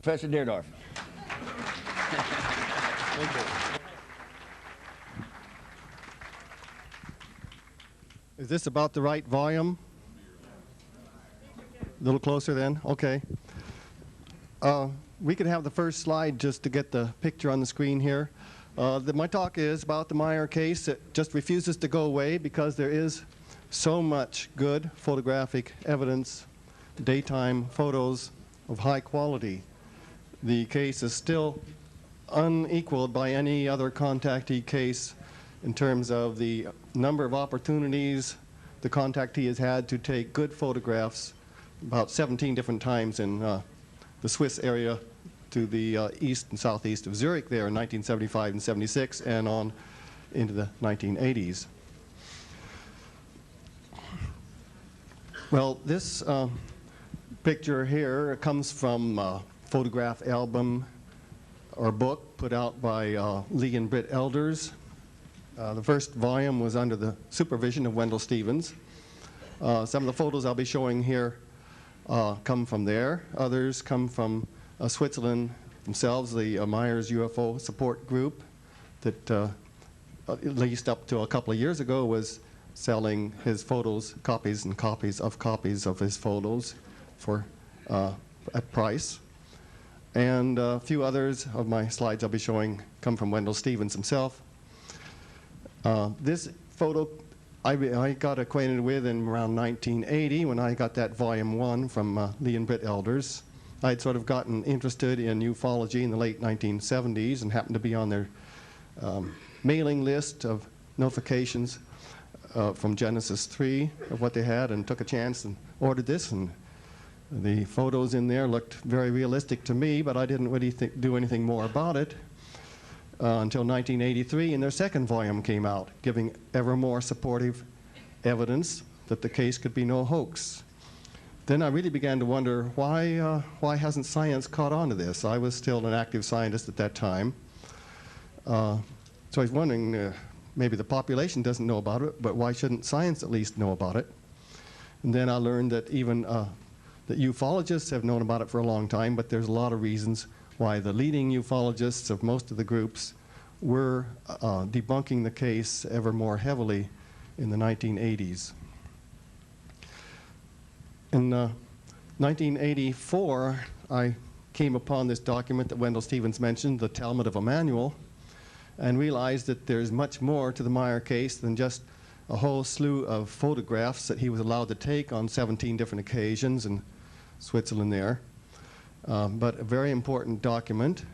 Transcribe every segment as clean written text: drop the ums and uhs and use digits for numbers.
Professor Deardorff. Thank you. Is this about the right volume? A little closer then? Okay. We could have the first slide just to get the picture on the screen here. My talk is about the Meier case. It just refuses to go away because there is so much good photographic evidence, daytime photos of high quality. The case is still unequaled by any other contactee case in terms of the number of opportunities the contactee has had to take good photographs, about 17 different times in the Swiss area to the east and southeast of Zurich there in 1975 and 76 and on into the 1980s. Well, this picture here comes from a photograph album or book put out by Lee and Britt Elders. The first volume was under the supervision of Wendell Stevens. Some of the photos I'll be showing here come from there. Others come from Switzerland themselves, the Meier's UFO support group that at least up to a couple of years ago was selling his photos, copies and copies of his photos for at price. And a few others of my slides I'll be showing come from Wendell Stevens himself. This photo I got acquainted with in around 1980 when I got that volume 1 from Lee and Britt Elders. I'd sort of gotten interested in ufology in the late 1970s and happened to be on their mailing list of notifications from Genesis 3 of what they had, and took a chance and ordered this, and the photos in there looked very realistic to me, but I didn't really do anything more about it until 1983, and their second volume came out, giving ever more supportive evidence that the case could be no hoax. Then I really began to wonder, why hasn't science caught on to this? I was still an active scientist at that time. So I was wondering, maybe the population doesn't know about it, but why shouldn't science at least know about it? And then I learned that even that ufologists have known about it for a long time, but there's a lot of reasons why the leading ufologists of most of the groups were debunking the case ever more heavily in the 1980s. In 1984, I came upon this document that Wendell Stevens mentioned, the Talmud of Jmmanuel, and realized that there's much more to the Meier case than just a whole slew of photographs that he was allowed to take on 17 different occasions in Switzerland there. But a very important document,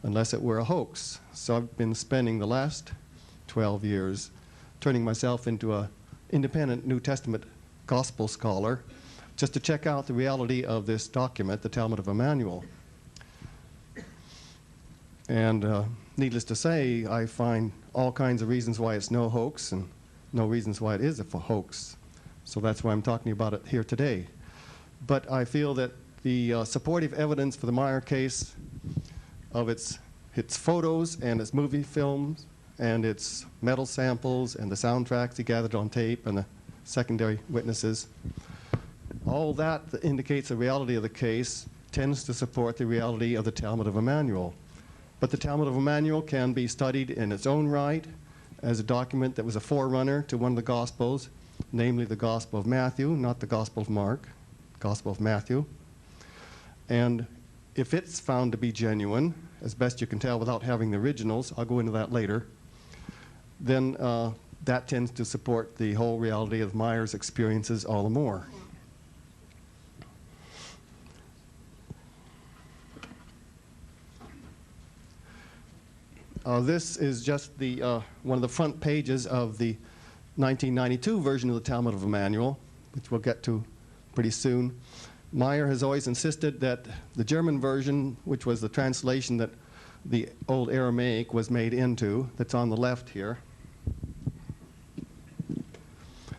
unless it were a hoax. So I've been spending the last 12 years turning myself into an independent New Testament gospel scholar just to check out the reality of this document, the Talmud of Jmmanuel. And needless to say, I find all kinds of reasons why it's no hoax and no reasons why it is a hoax. So that's why I'm talking about it here today. But I feel that the supportive evidence for the Meier case of its photos and its movie films and its metal samples and the soundtracks he gathered on tape and the secondary witnesses, all that indicates the reality of the case tends to support the reality of the Talmud of Jmmanuel. But the Talmud of Jmmanuel can be studied in its own right as a document that was a forerunner to one of the Gospels, namely the Gospel of Matthew, not the Gospel of Mark, Gospel of Matthew. And if it's found to be genuine, as best you can tell without having the originals, I'll go into that later, then that tends to support the whole reality of Meier's experiences all the more. This is just the one of the front pages of the 1992 version of the Talmud of Jmmanuel, which we'll get to pretty soon. Meier has always insisted that the German version, which was the translation that the old Aramaic was made into, that's on the left here,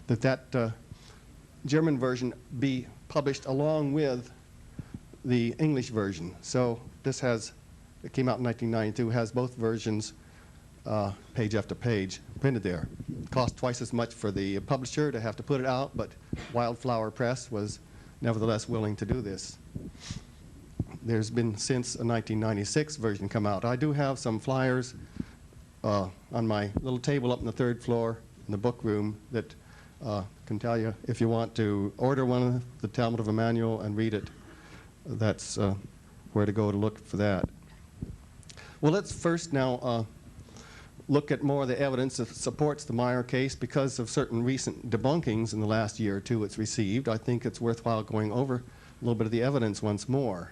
that German version be published along with the English version. So this has, it came out in 1992, has both versions page after page printed there. It cost twice as much for the publisher to have to put it out, but Wildflower Press was nevertheless willing to do this. there's been since a 1996 version come out. I do have some flyers on my little table up on the third floor in the book room that can tell you if you want to order one of the Talmud of Jmmanuel and read it. That's where to go to look for that. Well, let's first now look at more of the evidence that supports the Meier case because of certain recent debunkings in the last year or two it's received. I think it's worthwhile going over a little bit of the evidence once more.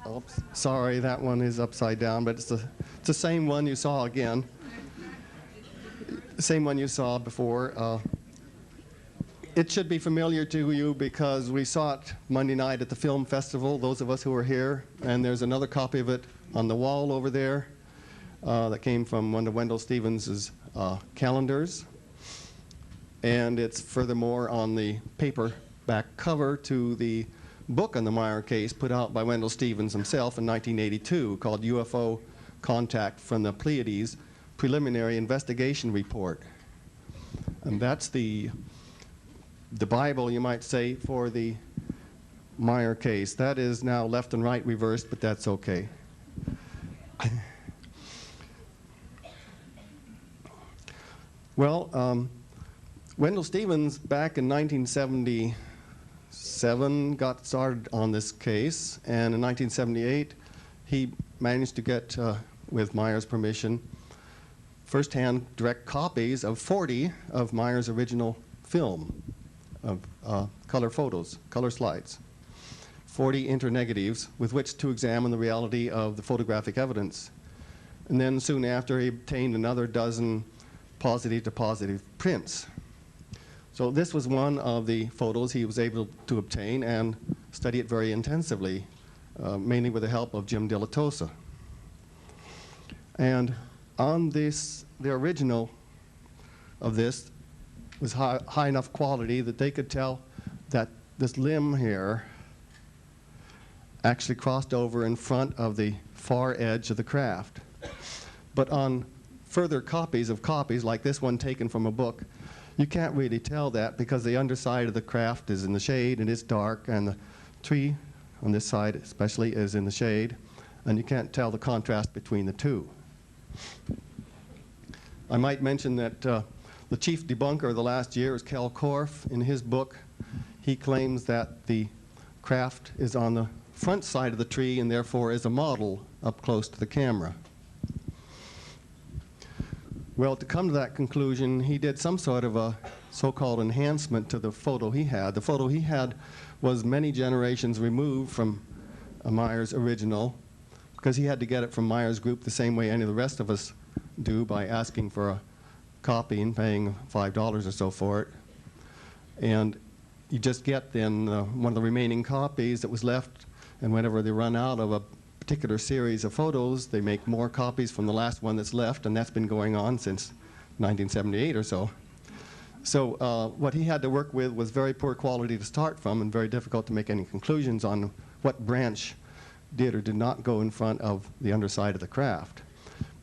Oops, sorry, that one is upside down, but it's the same one you saw again. The same one you saw before. It should be familiar to you because we saw it Monday night at the film festival, those of us who were here, and there's another copy of it on the wall over there that came from one of Wendell Stevens' calendars. And it's furthermore on the paperback cover to the book on the Meier case put out by Wendell Stevens himself in 1982 called UFO Contact from the Pleiades Preliminary Investigation Report. And that's the Bible, you might say, for the Meier case. That is now left and right reversed, but that's okay. Well, Wendell Stevens back in 1977 got started on this case, and in 1978 he managed to get, with Meier's permission, first-hand direct copies of 40 of Meier's original film of color photos, color slides, 40 internegatives with which to examine the reality of the photographic evidence. And then soon after he obtained another dozen positive to positive prints. So this was one of the photos he was able to obtain and study it very intensively, mainly with the help of Jim Dilatosa. And on this, the original of this was high enough quality that they could tell that this limb here actually crossed over in front of the far edge of the craft. But on further copies of copies, like this one taken from a book, you can't really tell that because the underside of the craft is in the shade and it's dark, and the tree on this side especially is in the shade, and you can't tell the contrast between the two. I might mention that the chief debunker of the last year is Kel Korff. In his book, he claims that the craft is on the front side of the tree and therefore is a model up close to the camera. Well, to come to that conclusion, he did some sort of a so-called enhancement to the photo he had. The photo he had was many generations removed from Meier's original, because he had to get it from Meier's group the same way any of the rest of us do, by asking for a copy and paying $5 or so for it. And you just get then one of the remaining copies that was left, and whenever they run out of a particular series of photos, they make more copies from the last one that's left, and that's been going on since 1978 or so. So what he had to work with was very poor quality to start from, and very difficult to make any conclusions on what branch did or did not go in front of the underside of the craft.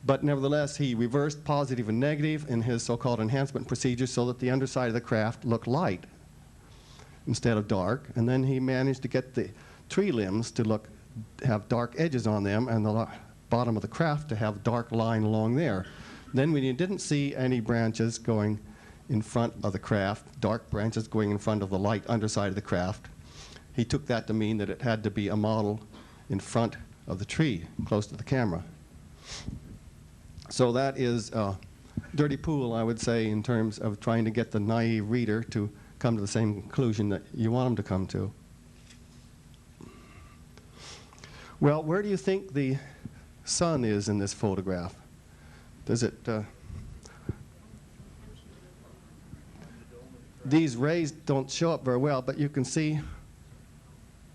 But nevertheless, he reversed positive and negative in his so-called enhancement procedure so that the underside of the craft looked light instead of dark. And then he managed to get the tree limbs to have dark edges on them, and the bottom of the craft to have dark line along there. Then when you didn't see any branches going in front of the craft, dark branches going in front of the light underside of the craft, he took that to mean that it had to be a model in front of the tree, close to the camera. So that is a dirty pool, I would say, in terms of trying to get the naive reader to come to the same conclusion that you want them to come to. Well, where do you think the sun is in this photograph? Does it... these rays don't show up very well, but you can see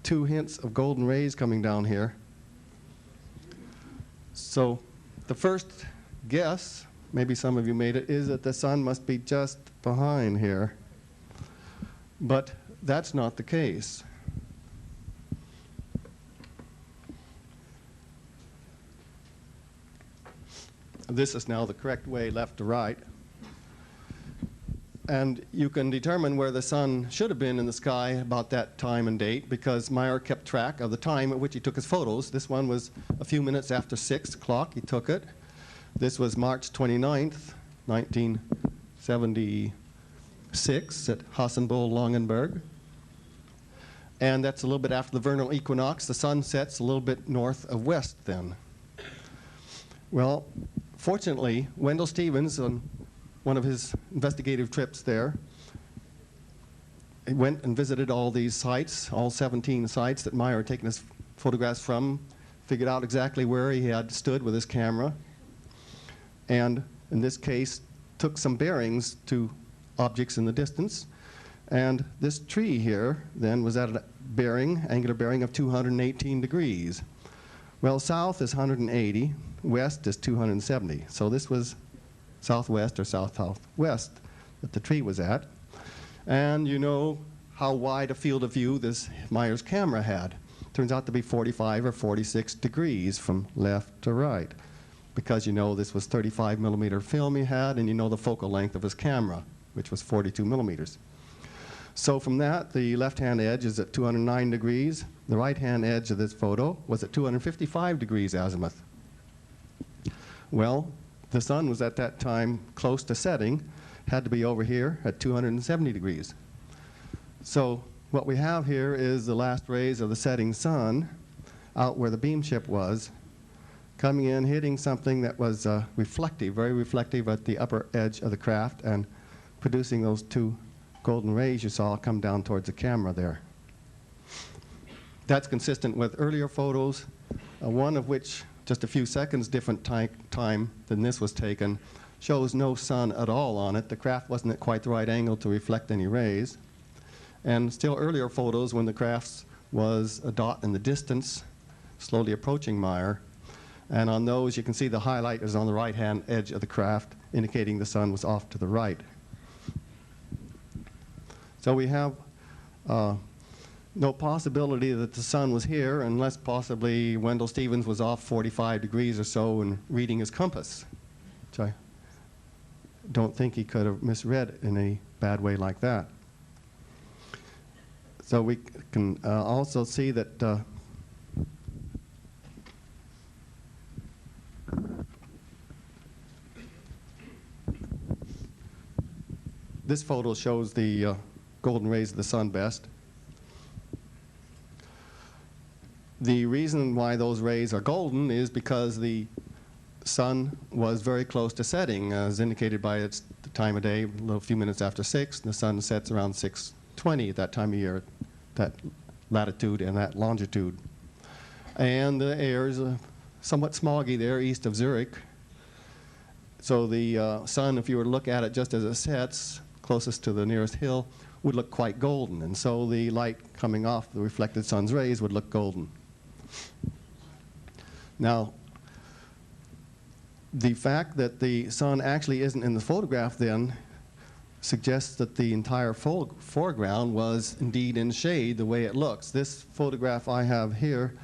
two hints of golden rays coming down here. So the first guess, maybe some of you made it, is that the sun must be just behind here. But that's not the case. This is now the correct way, left to right. And you can determine where the sun should have been in the sky about that time and date, because Meier kept track of the time at which he took his photos. This one was a few minutes after 6 o'clock he took it. This was March 29th, 1976 at Hassenbohl-Langenberg. And that's a little bit after the vernal equinox. The sun sets a little bit north of west then. Well, fortunately, Wendell Stevens, on one of his investigative trips there, he went and visited all these sites, all 17 sites that Meier had taken his photographs from, figured out exactly where he had stood with his camera, and in this case took some bearings to objects in the distance. And this tree here then was at a bearing, angular bearing of 218 degrees. Well, south is 180, west is 270. So this was southwest or south-southwest that the tree was at. And you know how wide a field of view this Meier's camera had. Turns out to be 45 or 46 degrees from left to right, because you know this was 35 millimeter film he had, and you know the focal length of his camera, which was 42 millimeters. So from that, the left-hand edge is at 209 degrees. The right-hand edge of this photo was at 255 degrees azimuth. Well, the sun was at that time close to setting, had to be over here at 270 degrees. So what we have here is the last rays of the setting sun out where the beam ship was, coming in, hitting something that was reflective, very reflective at the upper edge of the craft, and producing those two golden rays you saw come down towards the camera there. That's consistent with earlier photos, one of which, just a few seconds different time than this was taken, shows no sun at all on it. The craft wasn't at quite the right angle to reflect any rays. And still earlier photos when the craft was a dot in the distance, slowly approaching Meier. And on those you can see the highlight is on the right-hand edge of the craft, indicating the sun was off to the right. So we have no possibility that the sun was here, unless possibly Wendell Stevens was off 45 degrees or so and reading his compass, which I don't think he could have misread in a bad way like that. So we can also see that this photo shows the golden rays of the sun best. The reason why those rays are golden is because the sun was very close to setting, as indicated by its the time of day, a few minutes after 6. The sun sets around 6:20 at that time of year, that latitude and that longitude. And the air is somewhat smoggy there east of Zurich. So the sun, if you were to look at it just as it sets, closest to the nearest hill, would look quite golden. And so the light coming off the reflected sun's rays would look golden. Now, the fact that the sun actually isn't in the photograph then suggests that the entire foreground was indeed in shade the way it looks. This photograph I have here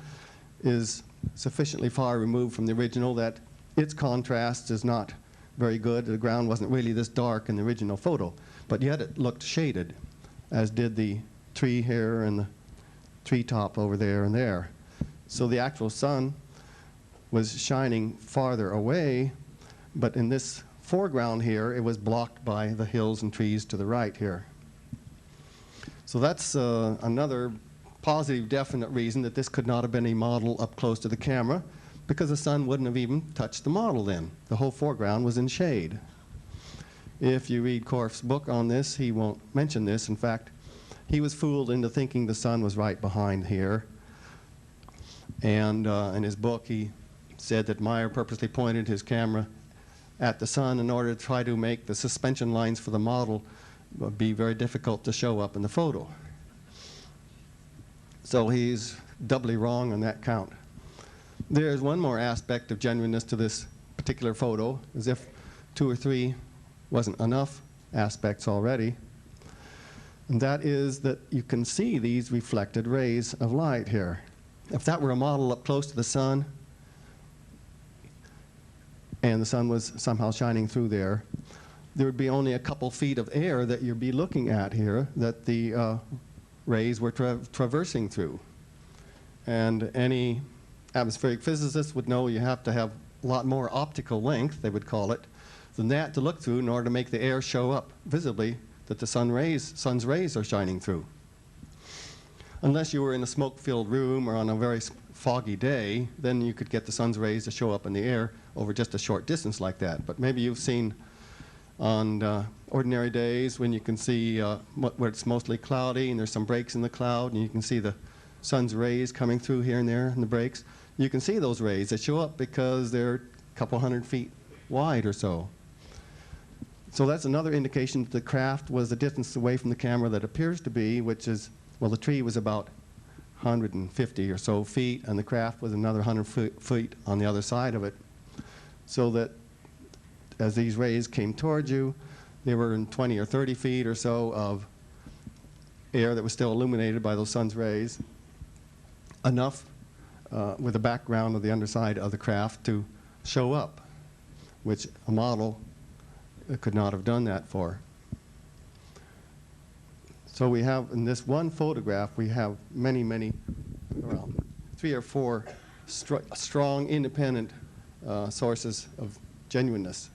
is sufficiently far removed from the original that its contrast is not very good. The ground wasn't really this dark in the original photo, but yet it looked shaded, as did the tree here and the treetop over there and there. So the actual sun was shining farther away, but in this foreground here, it was blocked by the hills and trees to the right here. So that's another positive, definite reason that this could not have been a model up close to the camera, because the sun wouldn't have even touched the model then. The whole foreground was in shade. If you read Korff's book on this, he won't mention this. In fact, he was fooled into thinking the sun was right behind here. And in his book, he said that Meier purposely pointed his camera at the sun in order to try to make the suspension lines for the model be very difficult to show up in the photo. So he's doubly wrong on that count. There's one more aspect of genuineness to this particular photo, as if 2 or 3 wasn't enough aspects already. And that is that you can see these reflected rays of light here. If that were a model up close to the sun, and the sun was somehow shining through there, there would be only a couple feet of air that you'd be looking at here that the rays were traversing through. And any atmospheric physicist would know you have to have a lot more optical length, they would call it, than that to look through in order to make the air show up visibly that the sun's rays are shining through. Unless you were in a smoke-filled room or on a very foggy day, then you could get the sun's rays to show up in the air over just a short distance like that. But maybe you've seen on ordinary days when you can see where it's mostly cloudy and there's some breaks in the cloud and you can see the sun's rays coming through here and there in the breaks. You can see those rays that show up because they're a couple hundred feet wide or so. So that's another indication that the craft was the distance away from the camera that appears to be, which is, well, the tree was about 150 or so feet, and the craft was another 100 feet on the other side of it. So that as these rays came towards you, they were in 20 or 30 feet or so of air that was still illuminated by those sun's rays, enough with the background of the underside of the craft to show up, which a model could not have done that for. So we have, in this one photograph, we have many, well, 3 or 4 strong, independent sources of genuineness.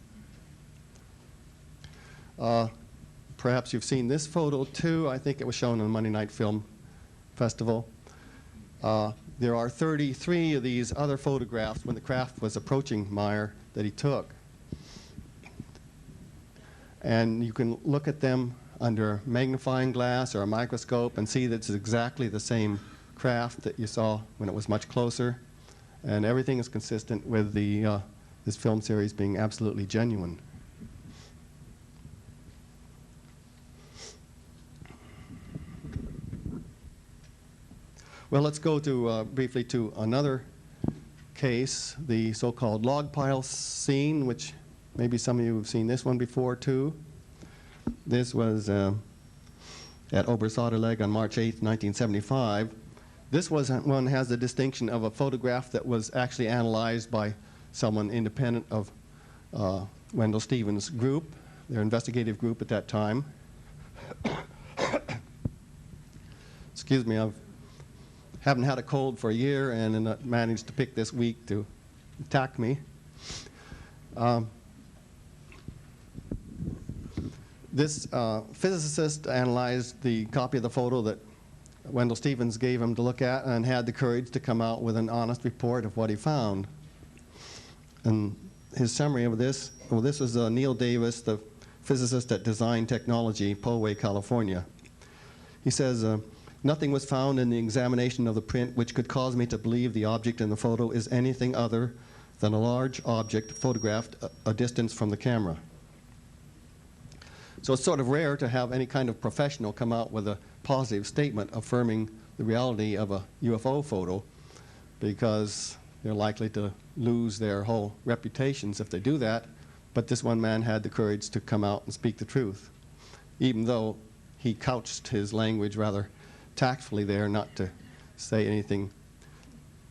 Perhaps you've seen this photo too. I think it was shown on the Monday Night Film Festival. There are 33 of these other photographs when the craft was approaching Meier that he took. And you can look at them under a magnifying glass or a microscope and see that it's exactly the same craft that you saw when it was much closer. And everything is consistent with the, this film series being absolutely genuine. Well, let's go to briefly to another case, the so-called log pile scene, which maybe some of you have seen this one before too. This was at Obersalzberg on March 8, 1975. This one has the distinction of a photograph that was actually analyzed by someone independent of Wendell Stevens' group, their investigative group at that time. Excuse me, I haven't had a cold for a year and managed to pick this week to attack me. This physicist analyzed the copy of the photo that Wendell Stevens gave him to look at and had the courage to come out with an honest report of what he found. And his summary of this, well, this was Neil Davis, the physicist at Design Technology, Poway, California. He says, nothing was found in the examination of the print which could cause me to believe the object in the photo is anything other than a large object photographed a distance from the camera. So it's sort of rare to have any kind of professional come out with a positive statement affirming the reality of a UFO photo, because they're likely to lose their whole reputations if they do that. But this one man had the courage to come out and speak the truth, even though he couched his language rather tactfully there, not to say anything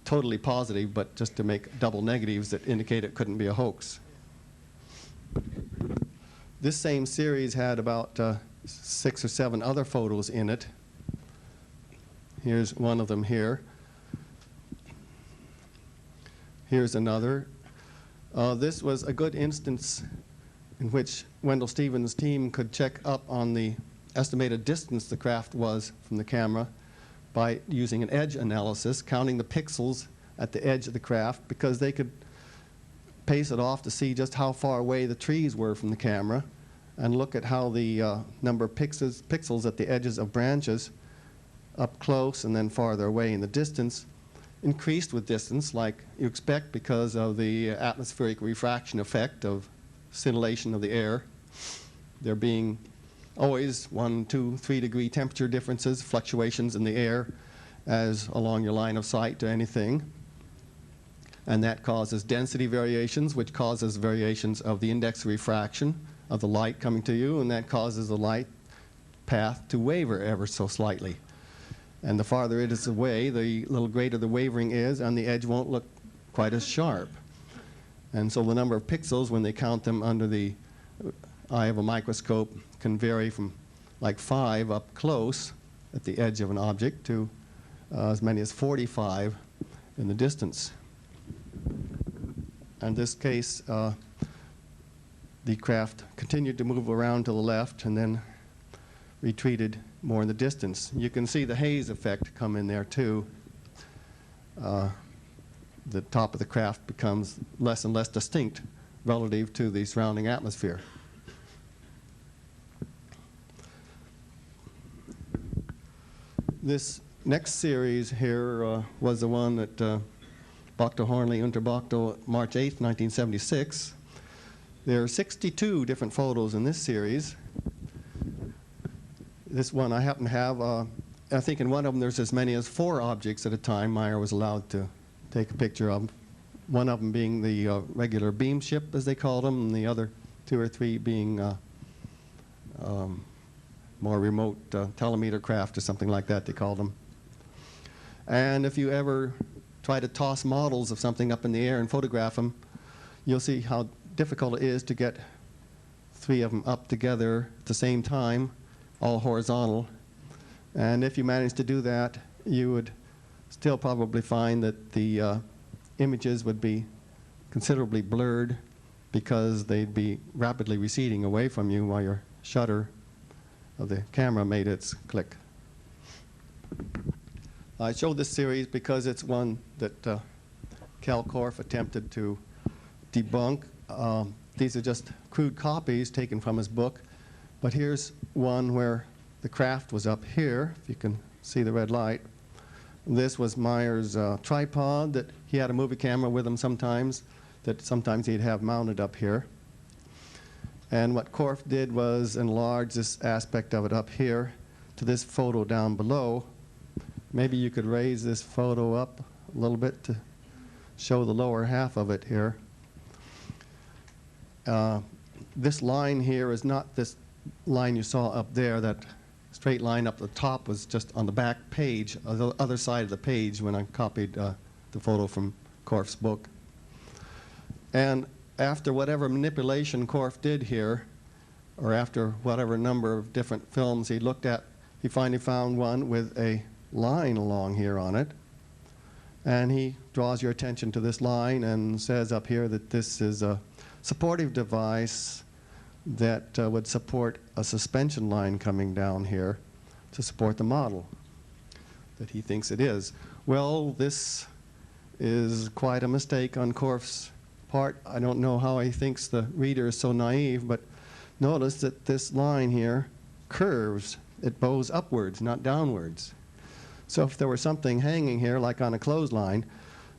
totally positive, but just to make double negatives that indicate it couldn't be a hoax. This same series had about 6 or 7 other photos in it. Here's one of them here. Here's another. This was a good instance in which Wendell Stevens' team could check up on the estimated distance the craft was from the camera by using an edge analysis, counting the pixels at the edge of the craft, because they could pace it off to see just how far away the trees were from the camera and look at how the number of pixels at the edges of branches up close and then farther away in the distance increased with distance, like you expect because of the atmospheric refraction effect of scintillation of the air. There being always 1, 2, 3 degree temperature differences, fluctuations in the air as along your line of sight to anything. And that causes density variations, which causes variations of the index of refraction of the light coming to you, and that causes the light path to waver ever so slightly. And the farther it is away, the little greater the wavering is, and the edge won't look quite as sharp. And so the number of pixels, when they count them under the eye of a microscope can vary from like 5 up close at the edge of an object to as many as 45 in the distance. In this case, the craft continued to move around to the left and then retreated more in the distance. You can see the haze effect come in there too. The top of the craft becomes less and less distinct relative to the surrounding atmosphere. This next series here was the one that Bachtel Hornley unter Bachtel, March 8, 1976. There are 62 different photos in this series. This one I happen to have, I think in one of them there's as many as 4 objects at a time Meier was allowed to take a picture of. One of them being the regular beam ship, as they called them, and the other 2 or 3 being more remote telemeter craft or something like that, they called them. And if you ever try to toss models of something up in the air and photograph them, you'll see how difficult it is to get 3 of them up together at the same time, all horizontal. And if you managed to do that, you would still probably find that the images would be considerably blurred because they'd be rapidly receding away from you while your shutter of the camera made its click. I showed this series because it's one that Cal Korff attempted to debunk. These are just crude copies taken from his book, but here's one where the craft was up here, if you can see the red light. This was Meier's tripod that he had a movie camera with him sometimes, that sometimes he'd have mounted up here. And what Korff did was enlarge this aspect of it up here to this photo down below. Maybe you could raise this photo up a little bit to show the lower half of it here. This line here is not this line you saw up there. That straight line up the top was just on the back page, on the other side of the page when I copied the photo from Korff's book. And after whatever manipulation Korff did here, or after whatever number of different films he looked at, he finally found one with a line along here on it. And he draws your attention to this line and says up here that this is a supportive device that would support a suspension line coming down here to support the model that he thinks it is. Well, this is quite a mistake on Korff's part. I don't know how he thinks the reader is so naive, but notice that this line here curves. It bows upwards, not downwards. So if there were something hanging here, like on a clothesline,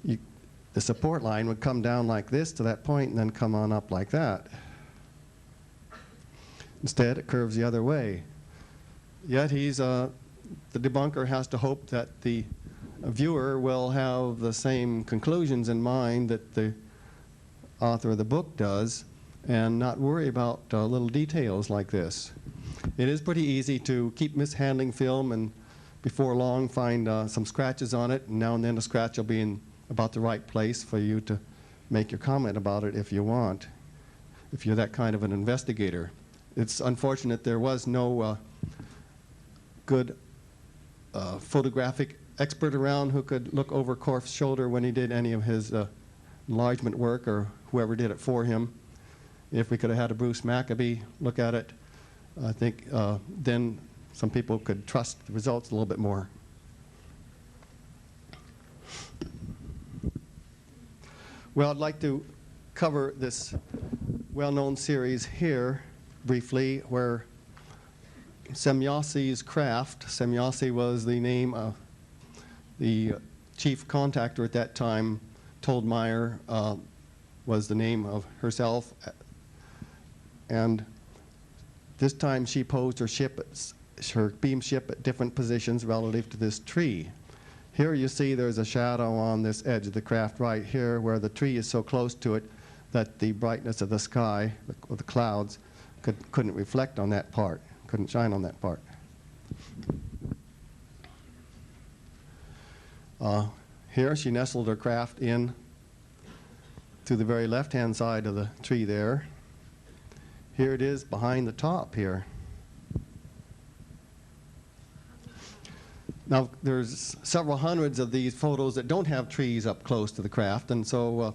the support line would come down like this to that point and then come on up like that. Instead, it curves the other way. Yet the debunker has to hope that the viewer will have the same conclusions in mind that the author of the book does and not worry about little details like this. It is pretty easy to keep mishandling film and before long find some scratches on it, and now and then a scratch will be in about the right place for you to make your comment about it if you want, if you're that kind of an investigator. It's unfortunate there was no good photographic expert around who could look over Korff's shoulder when he did any of his enlargement work, or whoever did it for him. If we could have had a Bruce Maccabee look at it, I think then some people could trust the results a little bit more. Well, I'd like to cover this well-known series here briefly, where Semjassi's craft, Semjassi was the name of the chief contactor at that time, told Meier was the name of herself. And this time she posed her beam ship at different positions relative to this tree. Here you see there's a shadow on this edge of the craft right here where the tree is so close to it that the brightness of the sky, or the clouds, couldn't reflect on that part, couldn't shine on that part. Here she nestled her craft in to the very left-hand side of the tree there. Here it is behind the top here. Now, there's several hundreds of these photos that don't have trees up close to the craft, and so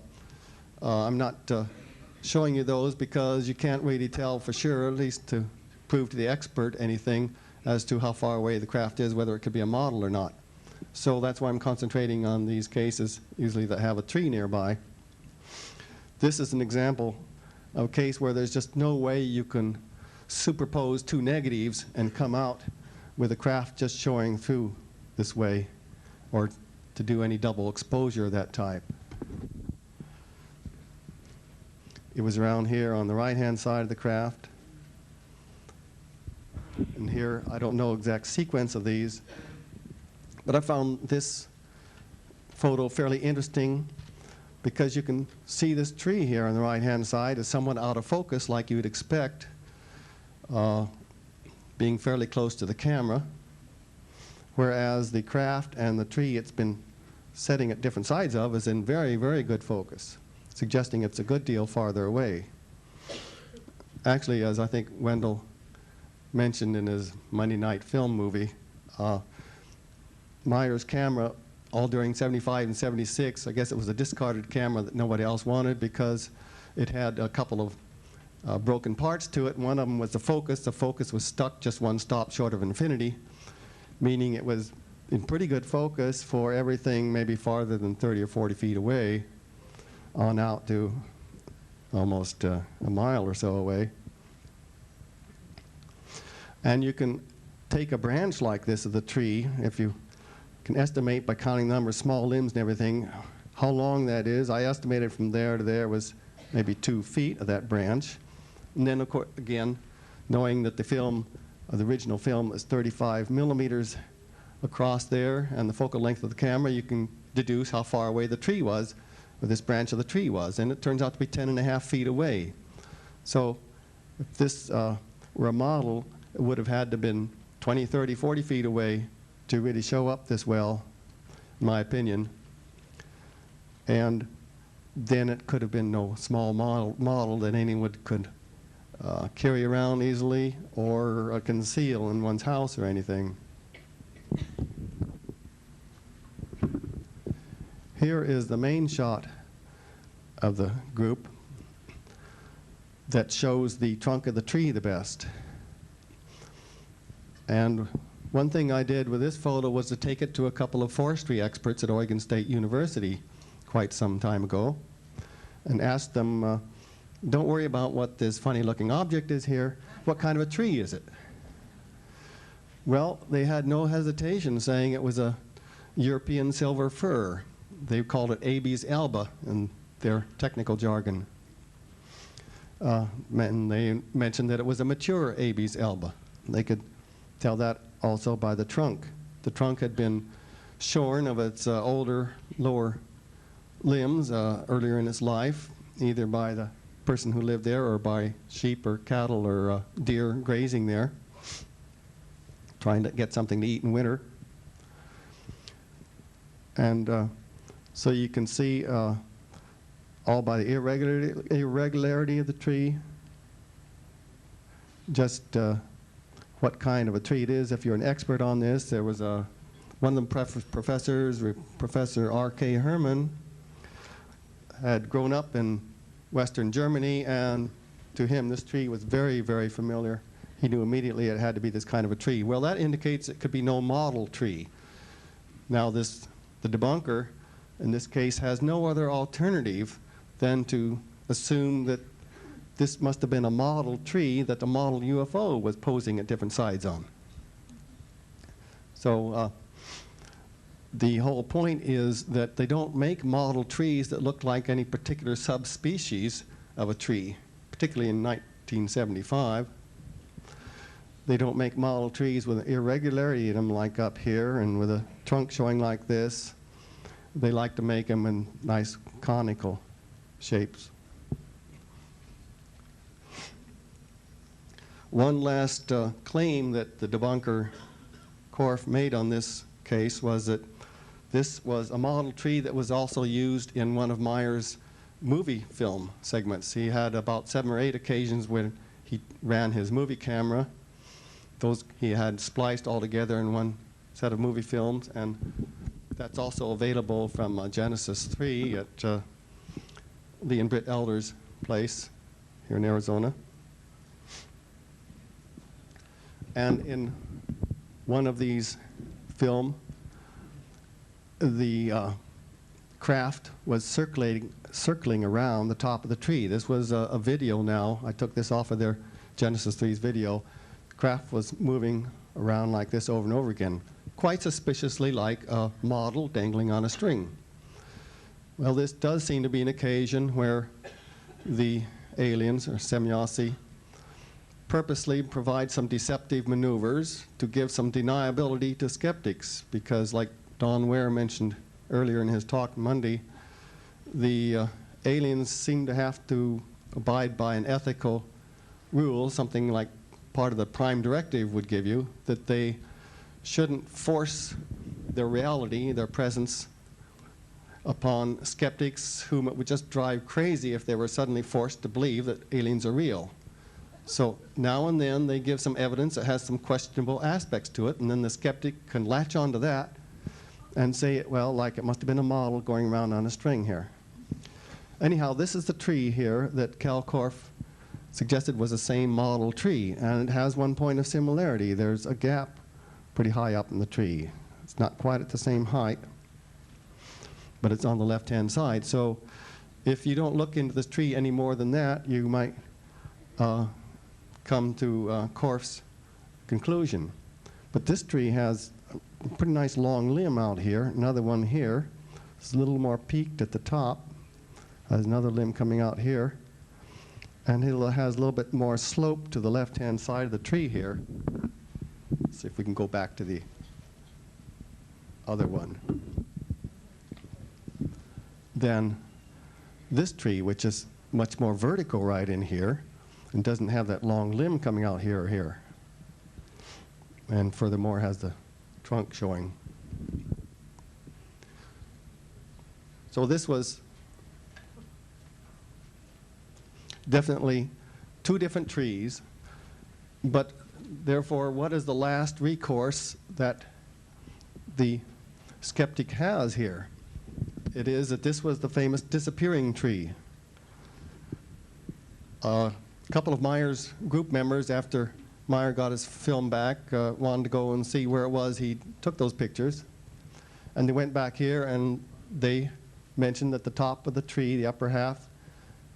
I'm not showing you those because you can't really tell for sure, at least to prove to the expert anything as to how far away the craft is, whether it could be a model or not. So that's why I'm concentrating on these cases, usually that have a tree nearby. This is an example of a case where there's just no way you can superpose two negatives and come out with a craft just showing through this way, or to do any double exposure of that type. It was around here on the right-hand side of the craft. And here, I don't know exact sequence of these, but I found this photo fairly interesting because you can see this tree here on the right-hand side is somewhat out of focus, like you would expect, being fairly close to the camera, whereas the craft and the tree it's been setting at different sides of is in very, very good focus, suggesting it's a good deal farther away. Actually, as I think Wendell mentioned in his Monday night film movie, Meier's camera, all during 75 and 76, I guess it was a discarded camera that nobody else wanted because it had a couple of broken parts to it. One of them was the focus. The focus was stuck just one stop short of infinity, meaning it was in pretty good focus for everything maybe farther than 30 or 40 feet away on out to almost a mile or so away. And you can take a branch like this of the tree, if you can estimate by counting the number of small limbs and everything, how long that is. I estimated from there to there was maybe 2 feet of that branch. And then, of course, again, knowing that the film, the original film, is 35 millimeters across there, and the focal length of the camera, you can deduce how far away the tree was, or this branch of the tree was. And it turns out to be 10.5 feet away. So if this were a model, it would have had to have been 20, 30, 40 feet away to really show up this well, in my opinion. And then it could have been no small model that anyone could carry around easily or conceal in one's house or anything. Here is the main shot of the group that shows the trunk of the tree the best. And one thing I did with this photo was to take it to a couple of forestry experts at Oregon State University quite some time ago and asked them, don't worry about what this funny looking object is here, what kind of a tree is it? Well, they had no hesitation saying it was a European silver fir. They called it Abies alba in their technical jargon. And they mentioned that it was a mature Abies alba. They could tell that also by the trunk. The trunk had been shorn of its older lower limbs earlier in its life, either by the person who lived there or by sheep or cattle or deer grazing there, trying to get something to eat in winter. And so you can see all by the irregularity of the tree, just what kind of a tree it is. If you're an expert on this, there was one of the professors, Professor R.K. Herman, had grown up in Western Germany, and to him this tree was very, very familiar. He knew immediately it had to be this kind of a tree. Well, that indicates it could be no model tree. Now the debunker, in this case, has no other alternative than to assume that this must have been a model tree that the model UFO was posing at different sides on. So the whole point is that they don't make model trees that look like any particular subspecies of a tree, particularly in 1975. They don't make model trees with an irregularity in them like up here and with a trunk showing like this. They like to make them in nice conical shapes. One last claim that the debunker Korf made on this case was that this was a model tree that was also used in one of Meier's movie film segments. He had about 7 or 8 occasions when he ran his movie camera. Those he had spliced all together in one set of movie films, and that's also available from Genesis 3 at Lee and Britt Elder's place here in Arizona. And in one of these film, the craft was circling around the top of the tree. This was a video now. I took this off of their Genesis 3's video. The craft was moving around like this over and over again, quite suspiciously like a model dangling on a string. Well, this does seem to be an occasion where the aliens, or semiosi, purposely provide some deceptive maneuvers to give some deniability to skeptics, because like Don Ware mentioned earlier in his talk Monday, the aliens seem to have to abide by an ethical rule, something like part of the prime directive would give you, that they shouldn't force their reality, their presence, upon skeptics whom it would just drive crazy if they were suddenly forced to believe that aliens are real. So now and then they give some evidence that has some questionable aspects to it, and then the skeptic can latch onto that and say, well, like it must have been a model going around on a string here. Anyhow, this is the tree here that Cal Korff suggested was the same model tree, and it has one point of similarity. There's a gap pretty high up in the tree. It's not quite at the same height, but it's on the left-hand side. So if you don't look into this tree any more than that, you might come to Korff's conclusion. But this tree has a pretty nice long limb out here, another one here. It's a little more peaked at the top. There's another limb coming out here. And it has a little bit more slope to the left-hand side of the tree here. Let's see if we can go back to the other one. Then this tree, which is much more vertical right in here, and doesn't have that long limb coming out here or here. And furthermore has the trunk showing. So this was definitely two different trees, but therefore what is the last recourse that the skeptic has here? It is that this was the famous disappearing tree. A couple of Meier's group members, after Meier got his film back, wanted to go and see where it was he took those pictures. And they went back here and they mentioned that the top of the tree, the upper half,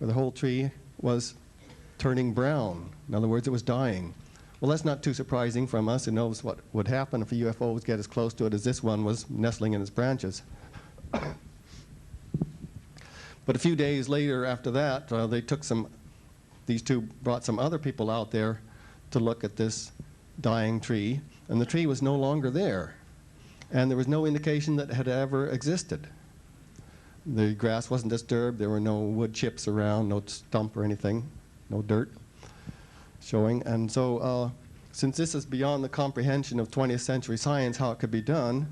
or the whole tree, was turning brown. In other words, it was dying. Well, that's not too surprising from us. It knows what would happen if a UFO would get as close to it as this one was nestling in its branches. But a few days later after that, they took these two brought some other people out there to look at this dying tree, and the tree was no longer there. And there was no indication that it had ever existed. The grass wasn't disturbed, there were no wood chips around, no stump or anything, no dirt showing. And so since this is beyond the comprehension of 20th century science, how it could be done,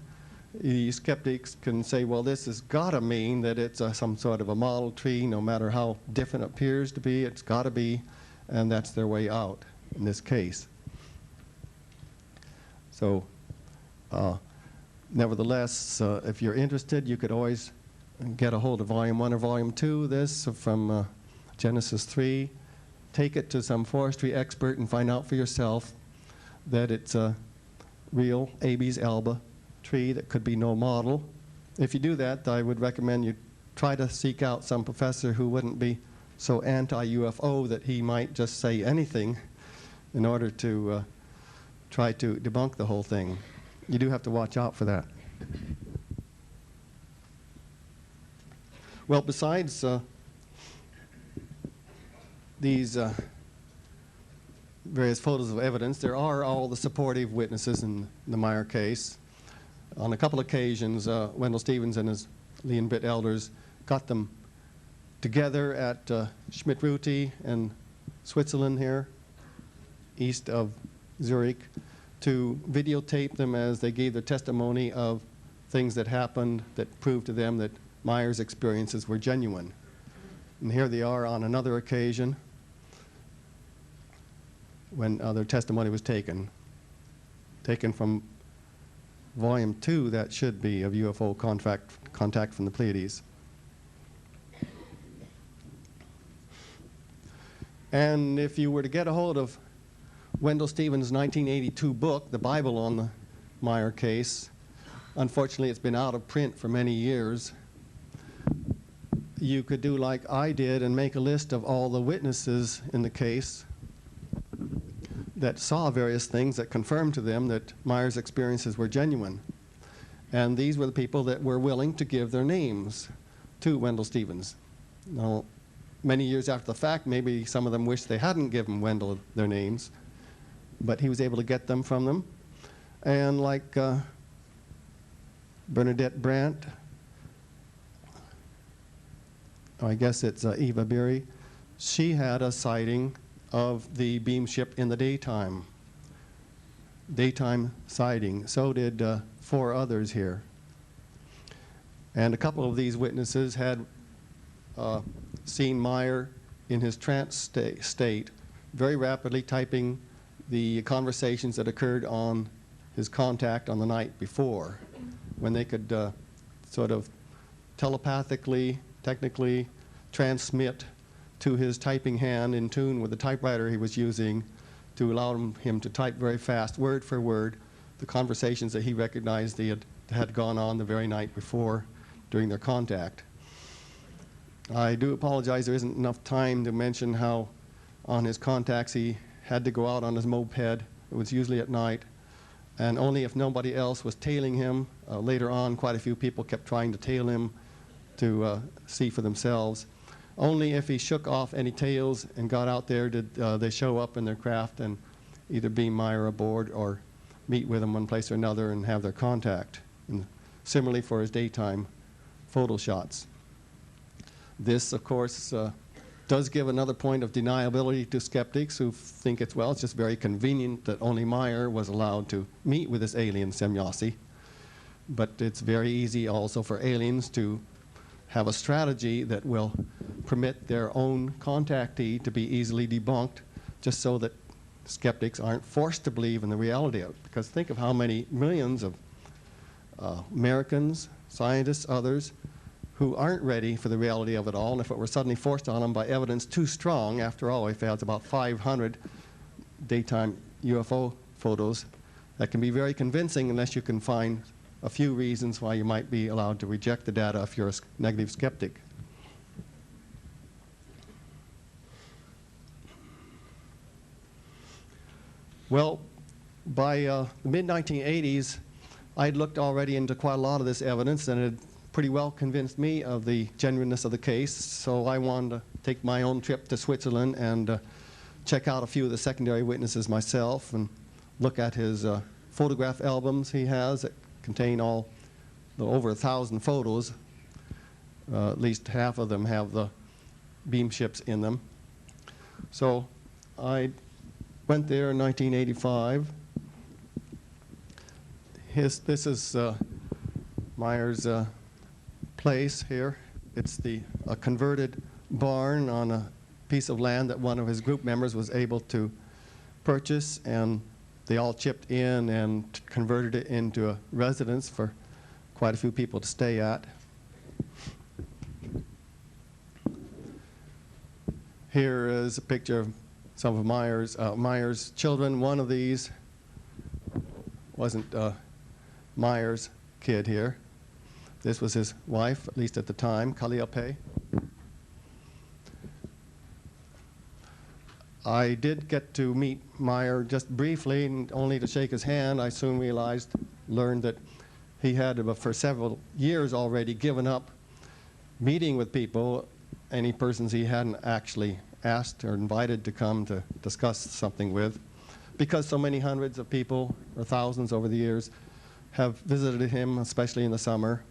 the skeptics can say, well, this has got to mean that it's some sort of a model tree, no matter how different it appears to be, it's got to be, and that's their way out in this case. So nevertheless, if you're interested, you could always get a hold of Volume 1 or Volume 2 of this from Genesis 3. Take it to some forestry expert and find out for yourself that it's a real Abies alba tree that could be no model. If you do that, I would recommend you try to seek out some professor who wouldn't be so anti-UFO that he might just say anything in order to try to debunk the whole thing. You do have to watch out for that. Well, besides these various photos of evidence, there are all the supportive witnesses in the Meier case. On a couple occasions, Wendell Stevens and his Lee and Britt elders got them together at Schmidt-Ruti in Switzerland here, east of Zurich, to videotape them as they gave their testimony of things that happened that proved to them that Meier's experiences were genuine. And here they are on another occasion. when their testimony was taken from Volume 2, that should be, of UFO contact from the Pleiades. And if you were to get a hold of Wendell Stevens' 1982 book, The Bible on the Meier Case, unfortunately it's been out of print for many years, you could do like I did and make a list of all the witnesses in the case that saw various things that confirmed to them that Meier's experiences were genuine. And these were the people that were willing to give their names to Wendell Stevens. Now, many years after the fact, maybe some of them wished they hadn't given Wendell their names, but he was able to get them from them. And like Bernadette Brandt, I guess it's Eva Beery, she had a sighting of the beam ship in the daytime sighting. So did 4 others here. And a couple of these witnesses had seen Meier in his trance state, very rapidly typing the conversations that occurred on his contact on the night before, when they could sort of telepathically, technically transmit to his typing hand in tune with the typewriter he was using to allow him to type very fast, word for word, the conversations that he recognized had gone on the very night before during their contact. I do apologize, there isn't enough time to mention how on his contacts he had to go out on his moped. It was usually at night, and only if nobody else was tailing him. Later on, quite a few people kept trying to tail him to see for themselves. Only if he shook off any tails and got out there did they show up in their craft and either beam Meier aboard or meet with him one place or another and have their contact. And similarly for his daytime photo shots. This, of course, does give another point of deniability to skeptics who think it's just very convenient that only Meier was allowed to meet with this alien Semjase. But it's very easy also for aliens to have a strategy that will permit their own contactee to be easily debunked, just so that skeptics aren't forced to believe in the reality of it. Because think of how many millions of Americans, scientists, others, who aren't ready for the reality of it all, and if it were suddenly forced on them by evidence too strong, after all, we found about 500 daytime UFO photos that can be very convincing unless you can find a few reasons why you might be allowed to reject the data if you're a negative skeptic. Well, by the mid-1980s, I'd looked already into quite a lot of this evidence, and it had pretty well convinced me of the genuineness of the case, so I wanted to take my own trip to Switzerland and check out a few of the secondary witnesses myself and look at his photograph albums he has that contain over 1,000 photos. At least half of them have the beam ships in them. So I went there in 1985. This is Meier's place here. It's a converted barn on a piece of land that one of his group members was able to purchase, and they all chipped in and converted it into a residence for quite a few people to stay at. Here is a picture of some of Meier's children. One of these wasn't Meier's kid here. This was his wife, at least at the time, Calliope. I did get to meet Meier just briefly, and only to shake his hand. I soon learned that he had, for several years already, given up meeting with people, any persons he hadn't actually asked or invited to come to discuss something with, because so many hundreds of people, or thousands over the years, have visited him, especially in the summer,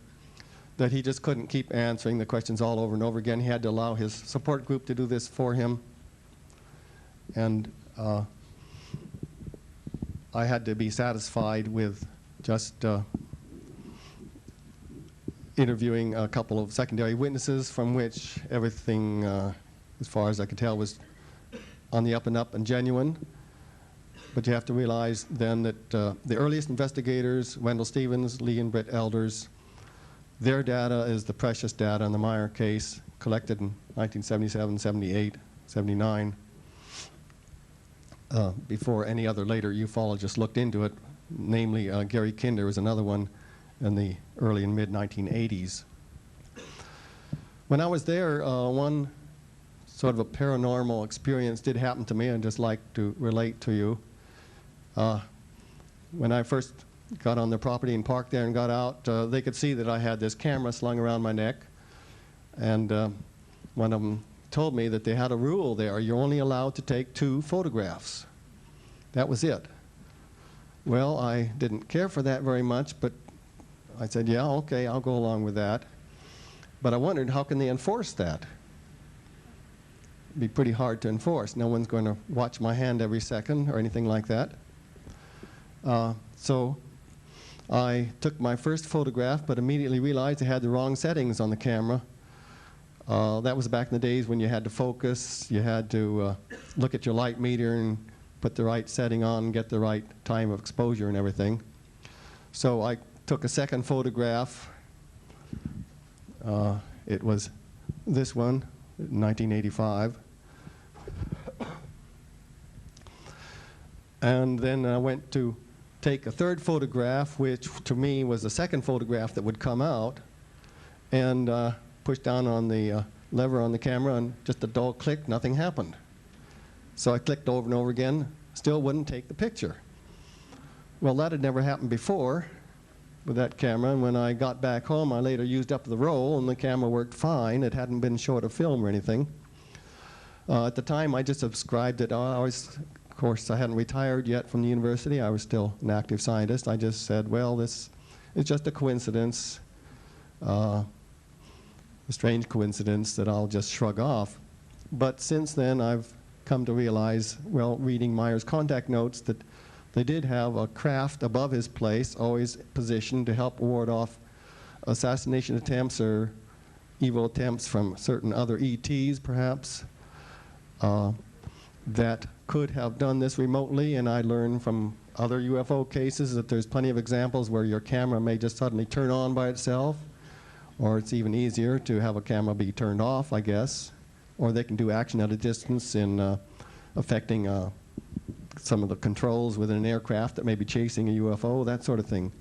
that he just couldn't keep answering the questions all over and over again. He had to allow his support group to do this for him. And I had to be satisfied with just interviewing a couple of secondary witnesses, from which everything, as far as I could tell, was on the up and up and genuine. But you have to realize then that the earliest investigators, Wendell Stevens, Lee and Britt Elders, their data is the precious data in the Meier case, collected in 1977, 78, 79, before any other later ufologists looked into it. Namely, Gary Kinder was another one in the early and mid-1980s. When I was there, one sort of a paranormal experience did happen to me. I'd just like to relate to you. When I first got on the property and parked there and got out, they could see that I had this camera slung around my neck. And one of them told me that they had a rule there. You're only allowed to take 2 photographs. That was it. Well, I didn't care for that very much, but I said, yeah, okay, I'll go along with that. But I wondered, how can they enforce that? It'd be pretty hard to enforce. No one's going to watch my hand every second or anything like that. So I took my first photograph, but immediately realized I had the wrong settings on the camera. That was back in the days when you had to focus, you had to look at your light meter and put the right setting on and get the right time of exposure and everything. So I took a second photograph. It was this one, 1985. And then I went to take a third photograph, which to me was the second photograph that would come out, and pushed down on the lever on the camera, and just a dull click, nothing happened. So I clicked over and over again, still wouldn't take the picture. Well, that had never happened before with that camera, and when I got back home, I later used up the roll, and the camera worked fine. It hadn't been short of film or anything. At the time, I just subscribed it. Of course, I hadn't retired yet from the university. I was still an active scientist. I just said, well, this is just a coincidence, a strange coincidence that I'll just shrug off. But since then, I've come to realize, well, reading Meier's contact notes, that they did have a craft above his place, always positioned to help ward off assassination attempts or evil attempts from certain other ETs, perhaps, that could have done this remotely. And I learned from other UFO cases that there's plenty of examples where your camera may just suddenly turn on by itself, or it's even easier to have a camera be turned off, I guess, or they can do action at a distance in affecting some of the controls within an aircraft that may be chasing a UFO, that sort of thing.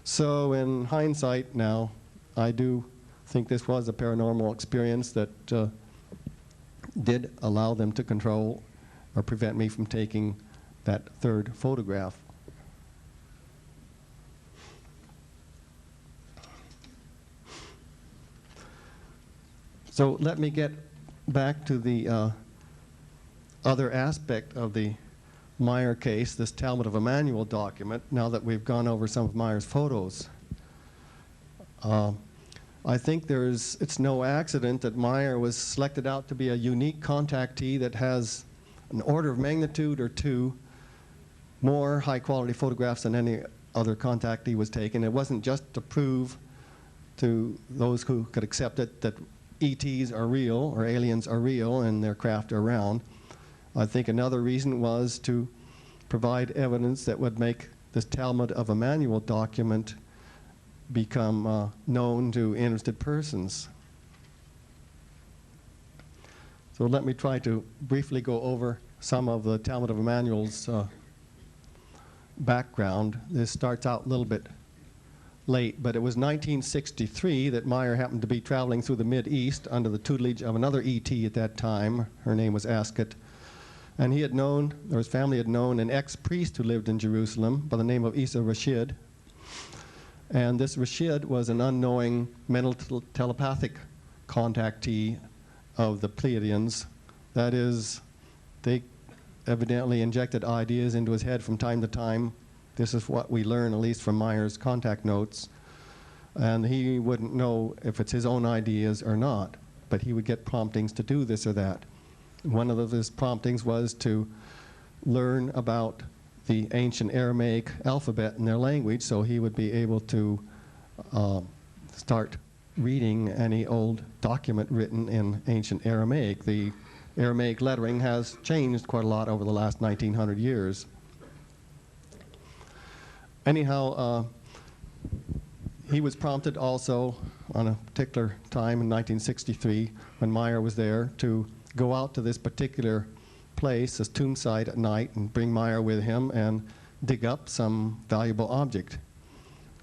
So in hindsight now, I do think this was a paranormal experience that did allow them to control or prevent me from taking that third photograph. So let me get back to the other aspect of the Meier case, this Talmud of Jmmanuel document, now that we've gone over some of Meier's photos. I think it's no accident that Meier was selected out to be a unique contactee that has an order of magnitude or 2 more high-quality photographs than any other contactee was taken. It wasn't just to prove to those who could accept it that ETs are real or aliens are real and their craft are around. I think another reason was to provide evidence that would make this Talmud of Jmmanuel document become known to interested persons. So let me try to briefly go over some of the Talmud of Jmmanuel's background. This starts out a little bit late, but it was 1963 that Meier happened to be traveling through the Mid-East under the tutelage of another ET at that time. Her name was Ascot. And he had known, or his family had known, an ex-priest who lived in Jerusalem by the name of Isa Rashid. And this Rashid was an unknowing mental telepathic contactee of the Pleiadians. That is, they evidently injected ideas into his head from time to time. This is what we learn, at least from Meier's contact notes. And he wouldn't know if it's his own ideas or not, but he would get promptings to do this or that. One of his promptings was to learn about the ancient Aramaic alphabet in their language, so he would be able to start reading any old document written in ancient Aramaic. The Aramaic lettering has changed quite a lot over the last 1900 years. Anyhow, he was prompted also on a particular time in 1963 when Meier was there to go out to this particular place, this tomb site at night, and bring Meier with him and dig up some valuable object.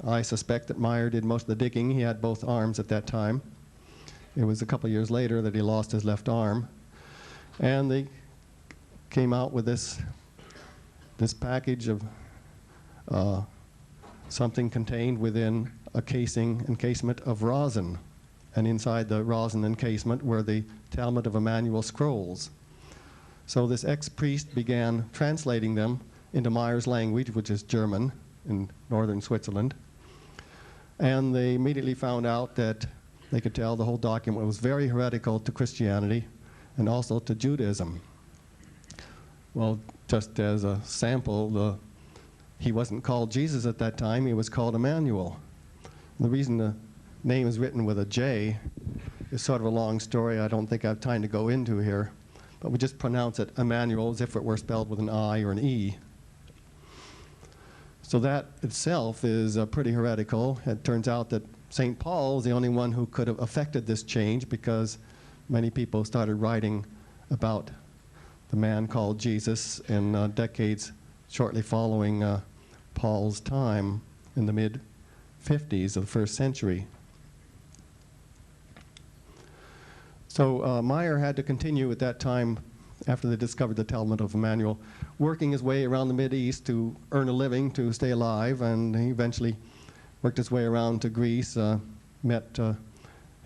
I suspect that Meier did most of the digging. He had both arms at that time. It was a couple of years later that he lost his left arm. And they came out with this package of something contained within a encasement of rosin. And inside the rosin encasement were the Talmud of Jmmanuel scrolls. So this ex-priest began translating them into Meier's language, which is German, in northern Switzerland. And they immediately found out that they could tell the whole document was very heretical to Christianity and also to Judaism. Well, just as a sample, he wasn't called Jesus at that time, he was called Emmanuel. The reason the name is written with a J is sort of a long story I don't think I have time to go into here, but we just pronounce it Emmanuel as if it were spelled with an I or an E. So that itself is pretty heretical. It turns out that St. Paul is the only one who could have affected this change, because many people started writing about the man called Jesus in decades shortly following Paul's time in the mid-50s of the first century. So Meier had to continue at that time, after they discovered the Talmud of Jmmanuel, working his way around the Mideast to earn a living, to stay alive, and he eventually worked his way around to Greece, met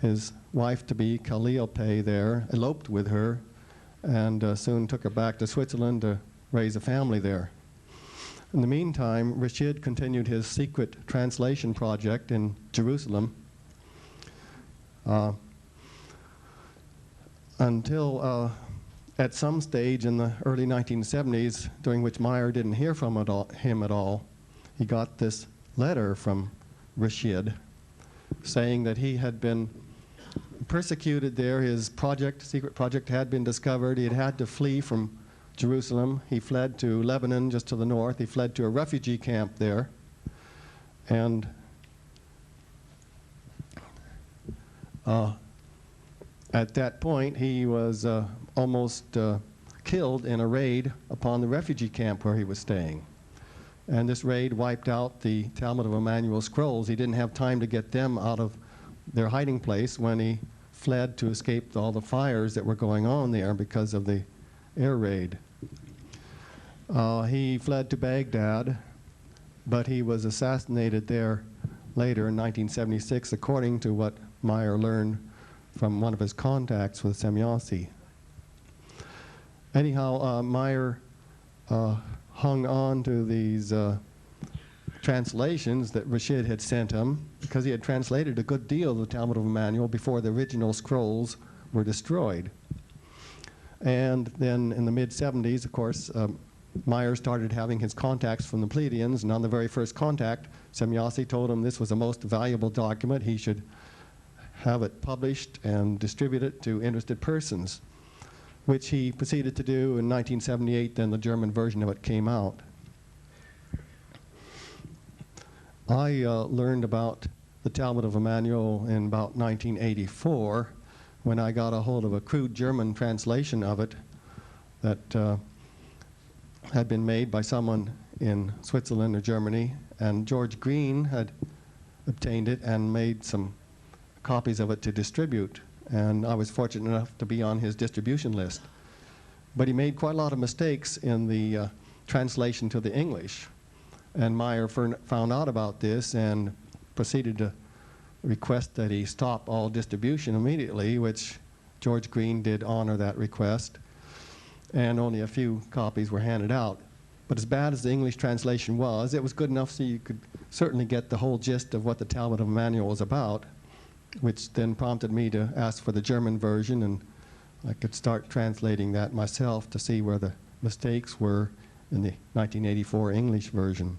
his wife-to-be, Calliope, there, eloped with her, and soon took her back to Switzerland to raise a family there. In the meantime, Rashid continued his secret translation project in Jerusalem until at some stage in the early 1970s, during which Meier didn't hear from him at all, he got this letter from Rashid saying that he had been persecuted there. His secret project had been discovered. He had had to flee from Jerusalem. He fled to Lebanon, just to the north. He fled to a refugee camp there. And at that point, he was almost killed in a raid upon the refugee camp where he was staying. And this raid wiped out the Talmud of Jmmanuel scrolls. He didn't have time to get them out of their hiding place when he fled to escape all the fires that were going on there because of the air raid. He fled to Baghdad, but he was assassinated there later in 1976, according to what Meier learned from one of his contacts with Semyonsi. Anyhow, Meier hung on to these translations that Rashid had sent him, because he had translated a good deal of the Talmud of Jmmanuel before the original scrolls were destroyed. And then in the mid-70s, of course, Meier started having his contacts from the Pleiadians, and on the very first contact, Semyonsi told him this was the most valuable document. He should have it published and distribute it to interested persons, which he proceeded to do in 1978. Then the German version of it came out. I learned about the Talmud of Jmmanuel in about 1984 when I got a hold of a crude German translation of it that had been made by someone in Switzerland or Germany, and George Green had obtained it and made some copies of it to distribute, and I was fortunate enough to be on his distribution list. But he made quite a lot of mistakes in the translation to the English, and Meier found out about this and proceeded to request that he stop all distribution immediately, which George Green did honor that request, and only a few copies were handed out. But as bad as the English translation was, it was good enough so you could certainly get the whole gist of what the Talmud of Jmmanuel was about, which then prompted me to ask for the German version, and I could start translating that myself to see where the mistakes were in the 1984 English version.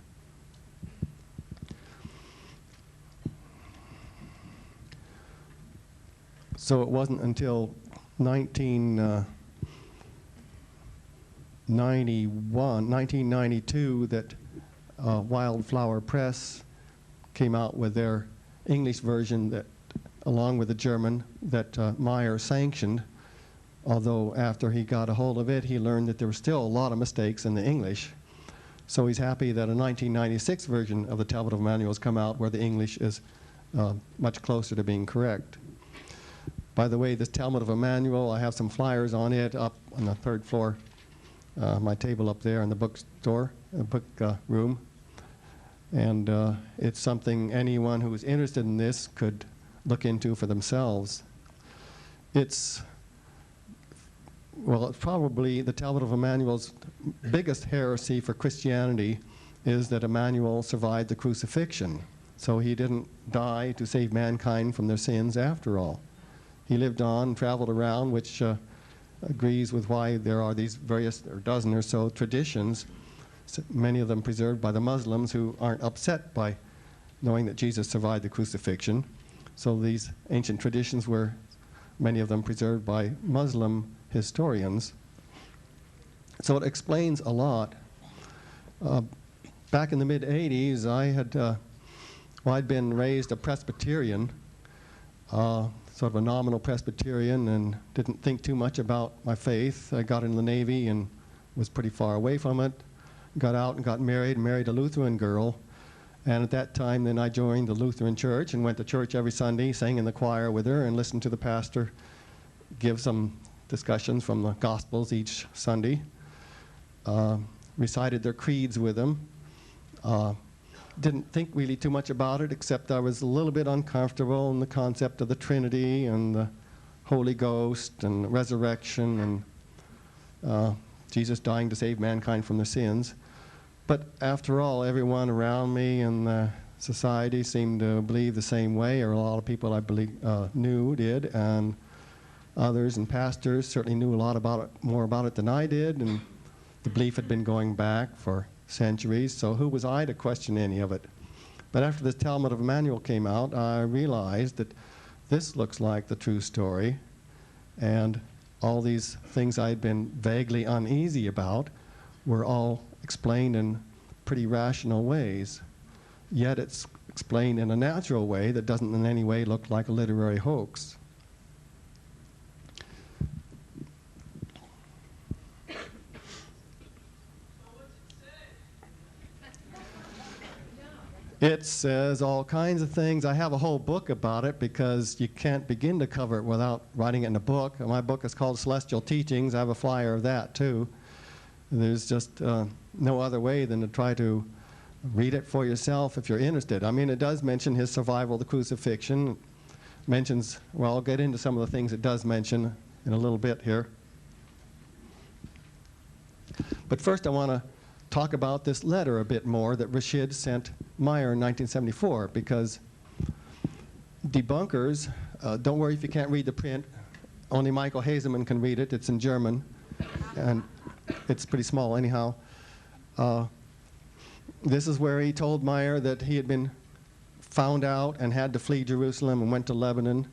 So it wasn't until 1992 that Wildflower Press came out with their English version that, along with the German, that Meier sanctioned. Although after he got a hold of it, he learned that there were still a lot of mistakes in the English. So he's happy that a 1996 version of the Talmud Jmmanuel has come out where the English is much closer to being correct. By the way, this Talmud Jmmanuel, I have some flyers on it up on the 3rd floor, my table up there in the bookstore, book room. And it's something anyone who is interested in this could look into for themselves. It's probably the Talmud Jmmanuel's biggest heresy for Christianity is that Emmanuel survived the crucifixion. So he didn't die to save mankind from their sins after all. He lived on, traveled around, which agrees with why there are these various, or dozen or so, traditions, many of them preserved by the Muslims who aren't upset by knowing that Jesus survived the crucifixion. So these ancient traditions were, many of them preserved by Muslim historians. So it explains a lot. Back in the mid-'80s, I'd been raised a Presbyterian, sort of a nominal Presbyterian, and didn't think too much about my faith. I got in the Navy and was pretty far away from it. Got out and got married a Lutheran girl. And at that time, then I joined the Lutheran church and went to church every Sunday, sang in the choir with her, and listened to the pastor give some discussions from the Gospels each Sunday. Recited their creeds with them. Didn't think really too much about it, except I was a little bit uncomfortable in the concept of the Trinity and the Holy Ghost and resurrection and Jesus dying to save mankind from their sins. But after all, everyone around me in the society seemed to believe the same way, or a lot of people I knew did, and others and pastors certainly knew a lot about it, more about it than I did, and the belief had been going back for centuries, so who was I to question any of it? But after this Talmud Jmmanuel came out, I realized that this looks like the true story, and all these things I'd been vaguely uneasy about were all explained in pretty rational ways. Yet it's explained in a natural way that doesn't in any way look like a literary hoax. It says all kinds of things. I have a whole book about it because you can't begin to cover it without writing it in a book. My book is called Celestial Teachings. I have a flyer of that too. There's just no other way than to try to read it for yourself if you're interested. I mean, it does mention his survival of the crucifixion. Mentions, well, I'll get into some of the things it does mention in a little bit here. But first I want to talk about this letter a bit more that Rashid sent Meier in 1974, because debunkers, don't worry if you can't read the print, only Michael Hazeman can read it, it's in German, and it's pretty small anyhow. This is where he told Meier that he had been found out and had to flee Jerusalem and went to Lebanon.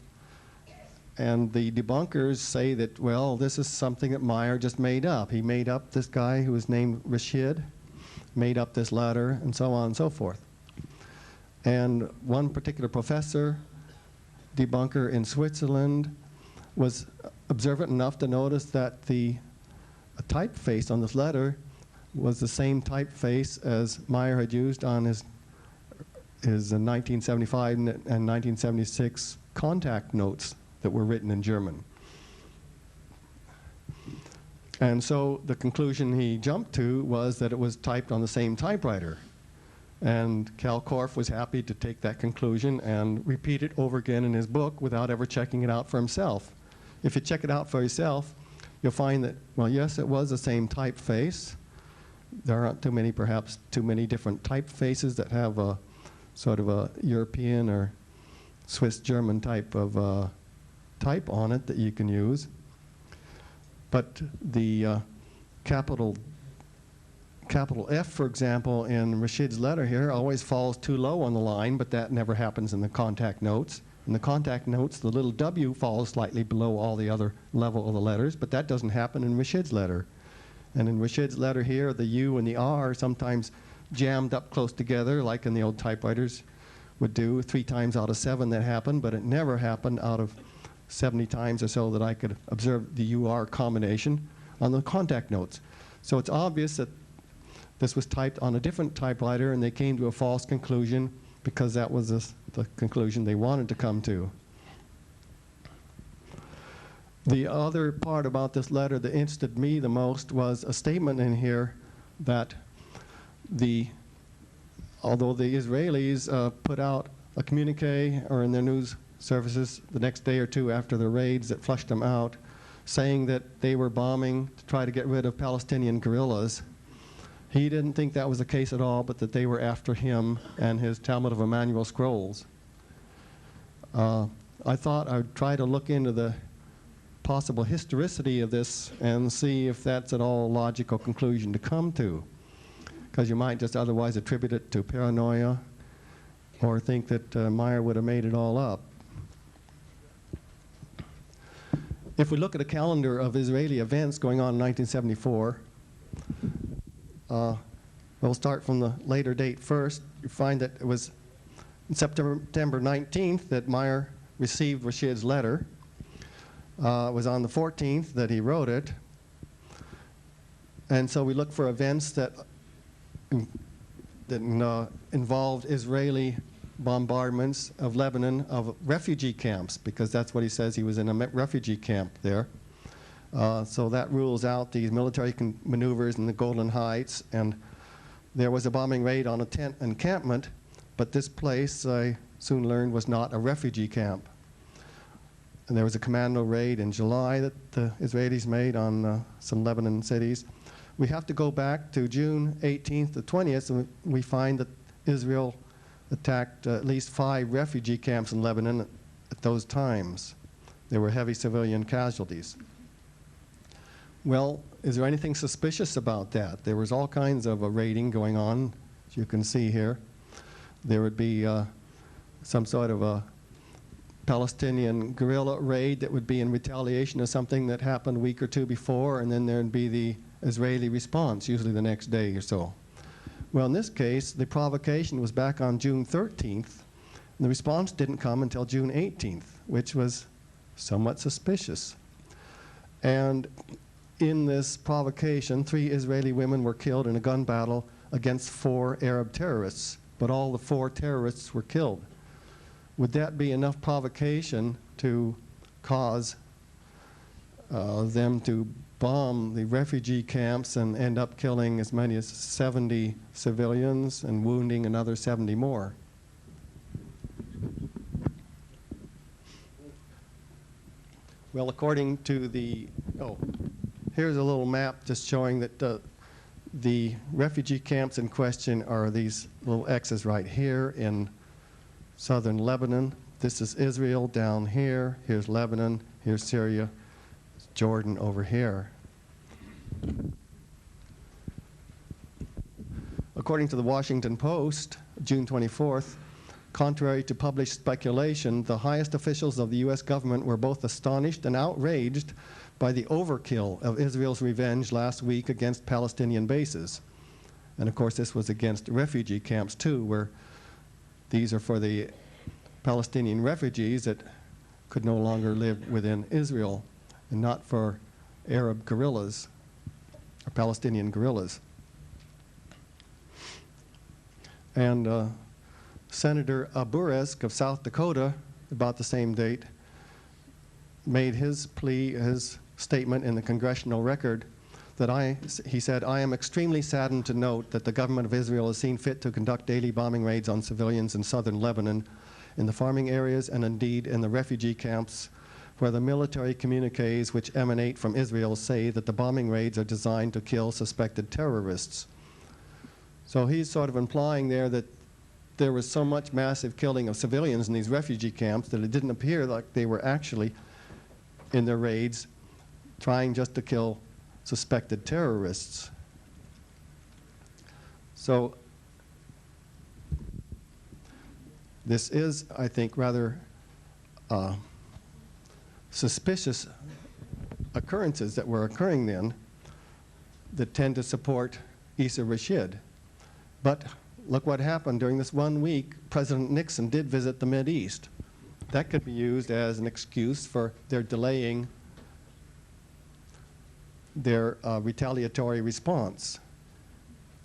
And the debunkers say that, well, this is something that Meier just made up. He made up this guy who was named Rashid, made up this letter, and so on and so forth. And one particular professor, debunker in Switzerland, was observant enough to notice that the typeface on this letter was the same typeface as Meier had used on his 1975 and 1976 contact notes that were written in German. And so the conclusion he jumped to was that it was typed on the same typewriter. And Cal Korff was happy to take that conclusion and repeat it over again in his book without ever checking it out for himself. If you check it out for yourself, you'll find that, well, yes, it was the same typeface. There aren't perhaps too many different typefaces that have a sort of a European or Swiss-German type of type on it that you can use. But the capital F, for example, in Rashid's letter here always falls too low on the line, but that never happens in the contact notes. In the contact notes, the little W falls slightly below all the other level of the letters, but that doesn't happen in Rashid's letter. And in Rashid's letter here, the U and the R sometimes jammed up close together like in the old typewriters would do. 3 times out of 7 that happened, but it never happened out of 70 times or so that I could observe the UR combination on the contact notes. So it's obvious that this was typed on a different typewriter, and they came to a false conclusion because that was the conclusion they wanted to come to. The other part about this letter that interested me the most was a statement in here that although the Israelis put out a communique or in their news services the next day or two after the raids that flushed them out, saying that they were bombing to try to get rid of Palestinian guerrillas. He didn't think that was the case at all, but that they were after him and his Talmud of Jmmanuel scrolls. I thought I would try to look into the possible historicity of this and see if that's at all a logical conclusion to come to, because you might just otherwise attribute it to paranoia or think that Meier would have made it all up. If we look at a calendar of Israeli events going on in 1974, we'll start from the later date first. You find that it was September 19th that Meier received Rashid's letter. It was on the 14th that he wrote it. And so we look for events that involved Israeli bombardments of Lebanon, of refugee camps, because that's what he says, he was in a refugee camp there. So that rules out these military maneuvers in the Golan Heights, and there was a bombing raid on a tent encampment, but this place, I soon learned, was not a refugee camp. And there was a commando raid in July that the Israelis made on some Lebanon cities. We have to go back to June 18th to 20th, and we find that Israel attacked at least 5 refugee camps in Lebanon at those times. There were heavy civilian casualties. Well, is there anything suspicious about that? There was all kinds of raiding going on, as you can see here. There would be some sort of a Palestinian guerrilla raid that would be in retaliation of something that happened a week or 2 before, and then there'd be the Israeli response, usually the next day or so. Well, in this case, the provocation was back on June 13th, and the response didn't come until June 18th, which was somewhat suspicious. And in this provocation, 3 Israeli women were killed in a gun battle against 4 Arab terrorists, but all the 4 terrorists were killed. Would that be enough provocation to cause them to bomb the refugee camps and end up killing as many as 70 civilians and wounding another 70 more? Well, according to the, here's a little map just showing that the refugee camps in question are these little X's right here in southern Lebanon. This is Israel down here. Here's Lebanon. Here's Syria. Jordan over here. According to the Washington Post, June 24th, contrary to published speculation, the highest officials of the U.S. government were both astonished and outraged by the overkill of Israel's revenge last week against Palestinian bases. And of course, this was against refugee camps too, where these are for the Palestinian refugees that could no longer live within Israel, and not for Arab guerrillas or Palestinian guerrillas. And Senator Aburesk of South Dakota, about the same date, made his plea, his statement in the Congressional Record that he said, "I am extremely saddened to note that the government of Israel has seen fit to conduct daily bombing raids on civilians in southern Lebanon, in the farming areas, and indeed in the refugee camps, where the military communiques which emanate from Israel say that the bombing raids are designed to kill suspected terrorists." So he's sort of implying there that there was so much massive killing of civilians in these refugee camps that it didn't appear like they were actually, in their raids, trying just to kill suspected terrorists. So this is, I think, rather suspicious occurrences that were occurring then that tend to support Issa Rashid. But look what happened. During this 1 week, President Nixon did visit the Mideast. That could be used as an excuse for their delaying their retaliatory response.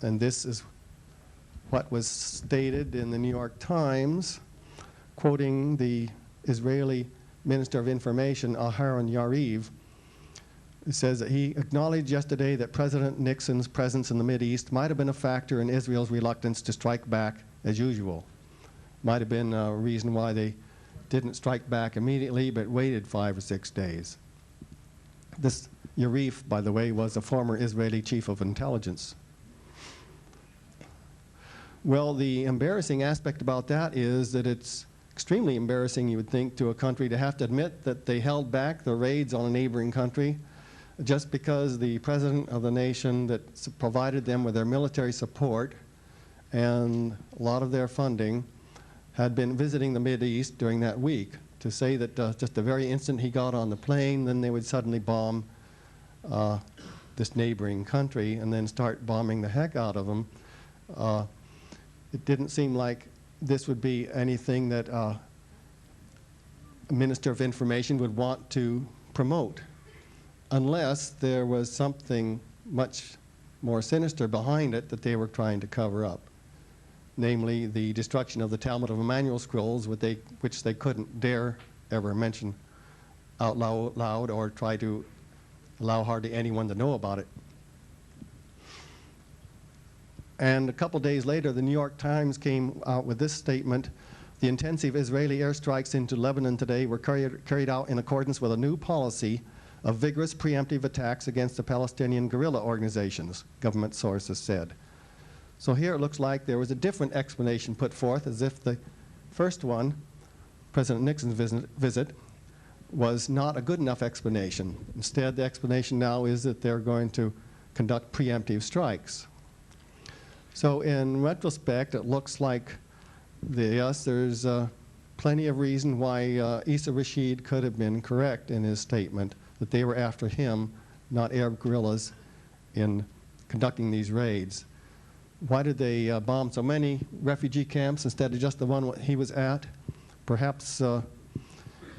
And this is what was stated in the New York Times, quoting the Israeli Minister of Information, Aharon Yariv. It says that he acknowledged yesterday that President Nixon's presence in the Mideast might have been a factor in Israel's reluctance to strike back as usual. Might have been a reason why they didn't strike back immediately, but waited 5 or 6 days. This Yariv, by the way, was a former Israeli chief of intelligence. Well, the embarrassing aspect about that is that it's extremely embarrassing, you would think, to a country to have to admit that they held back the raids on a neighboring country just because the president of the nation that provided them with their military support and a lot of their funding had been visiting the Mideast during that week. To say that just the very instant he got on the plane, then they would suddenly bomb this neighboring country and then start bombing the heck out of them. It didn't seem like this would be anything that a Minister of Information would want to promote, unless there was something much more sinister behind it that they were trying to cover up, namely the destruction of the Talmud Jmmanuel scrolls, which they couldn't dare ever mention out loud or try to allow hardly anyone to know about it. And a couple days later, the New York Times came out with this statement: the intensive Israeli airstrikes into Lebanon today were carried out in accordance with a new policy of vigorous preemptive attacks against the Palestinian guerrilla organizations, government sources said. So here it looks like there was a different explanation put forth, as if the first one, President Nixon's visit, was not a good enough explanation. Instead, the explanation now is that they're going to conduct preemptive strikes. So in retrospect, it looks like there's plenty of reason why Issa Rashid could have been correct in his statement that they were after him, not Arab guerrillas, in conducting these raids. Why did they bomb so many refugee camps instead of just the one he was at? Perhaps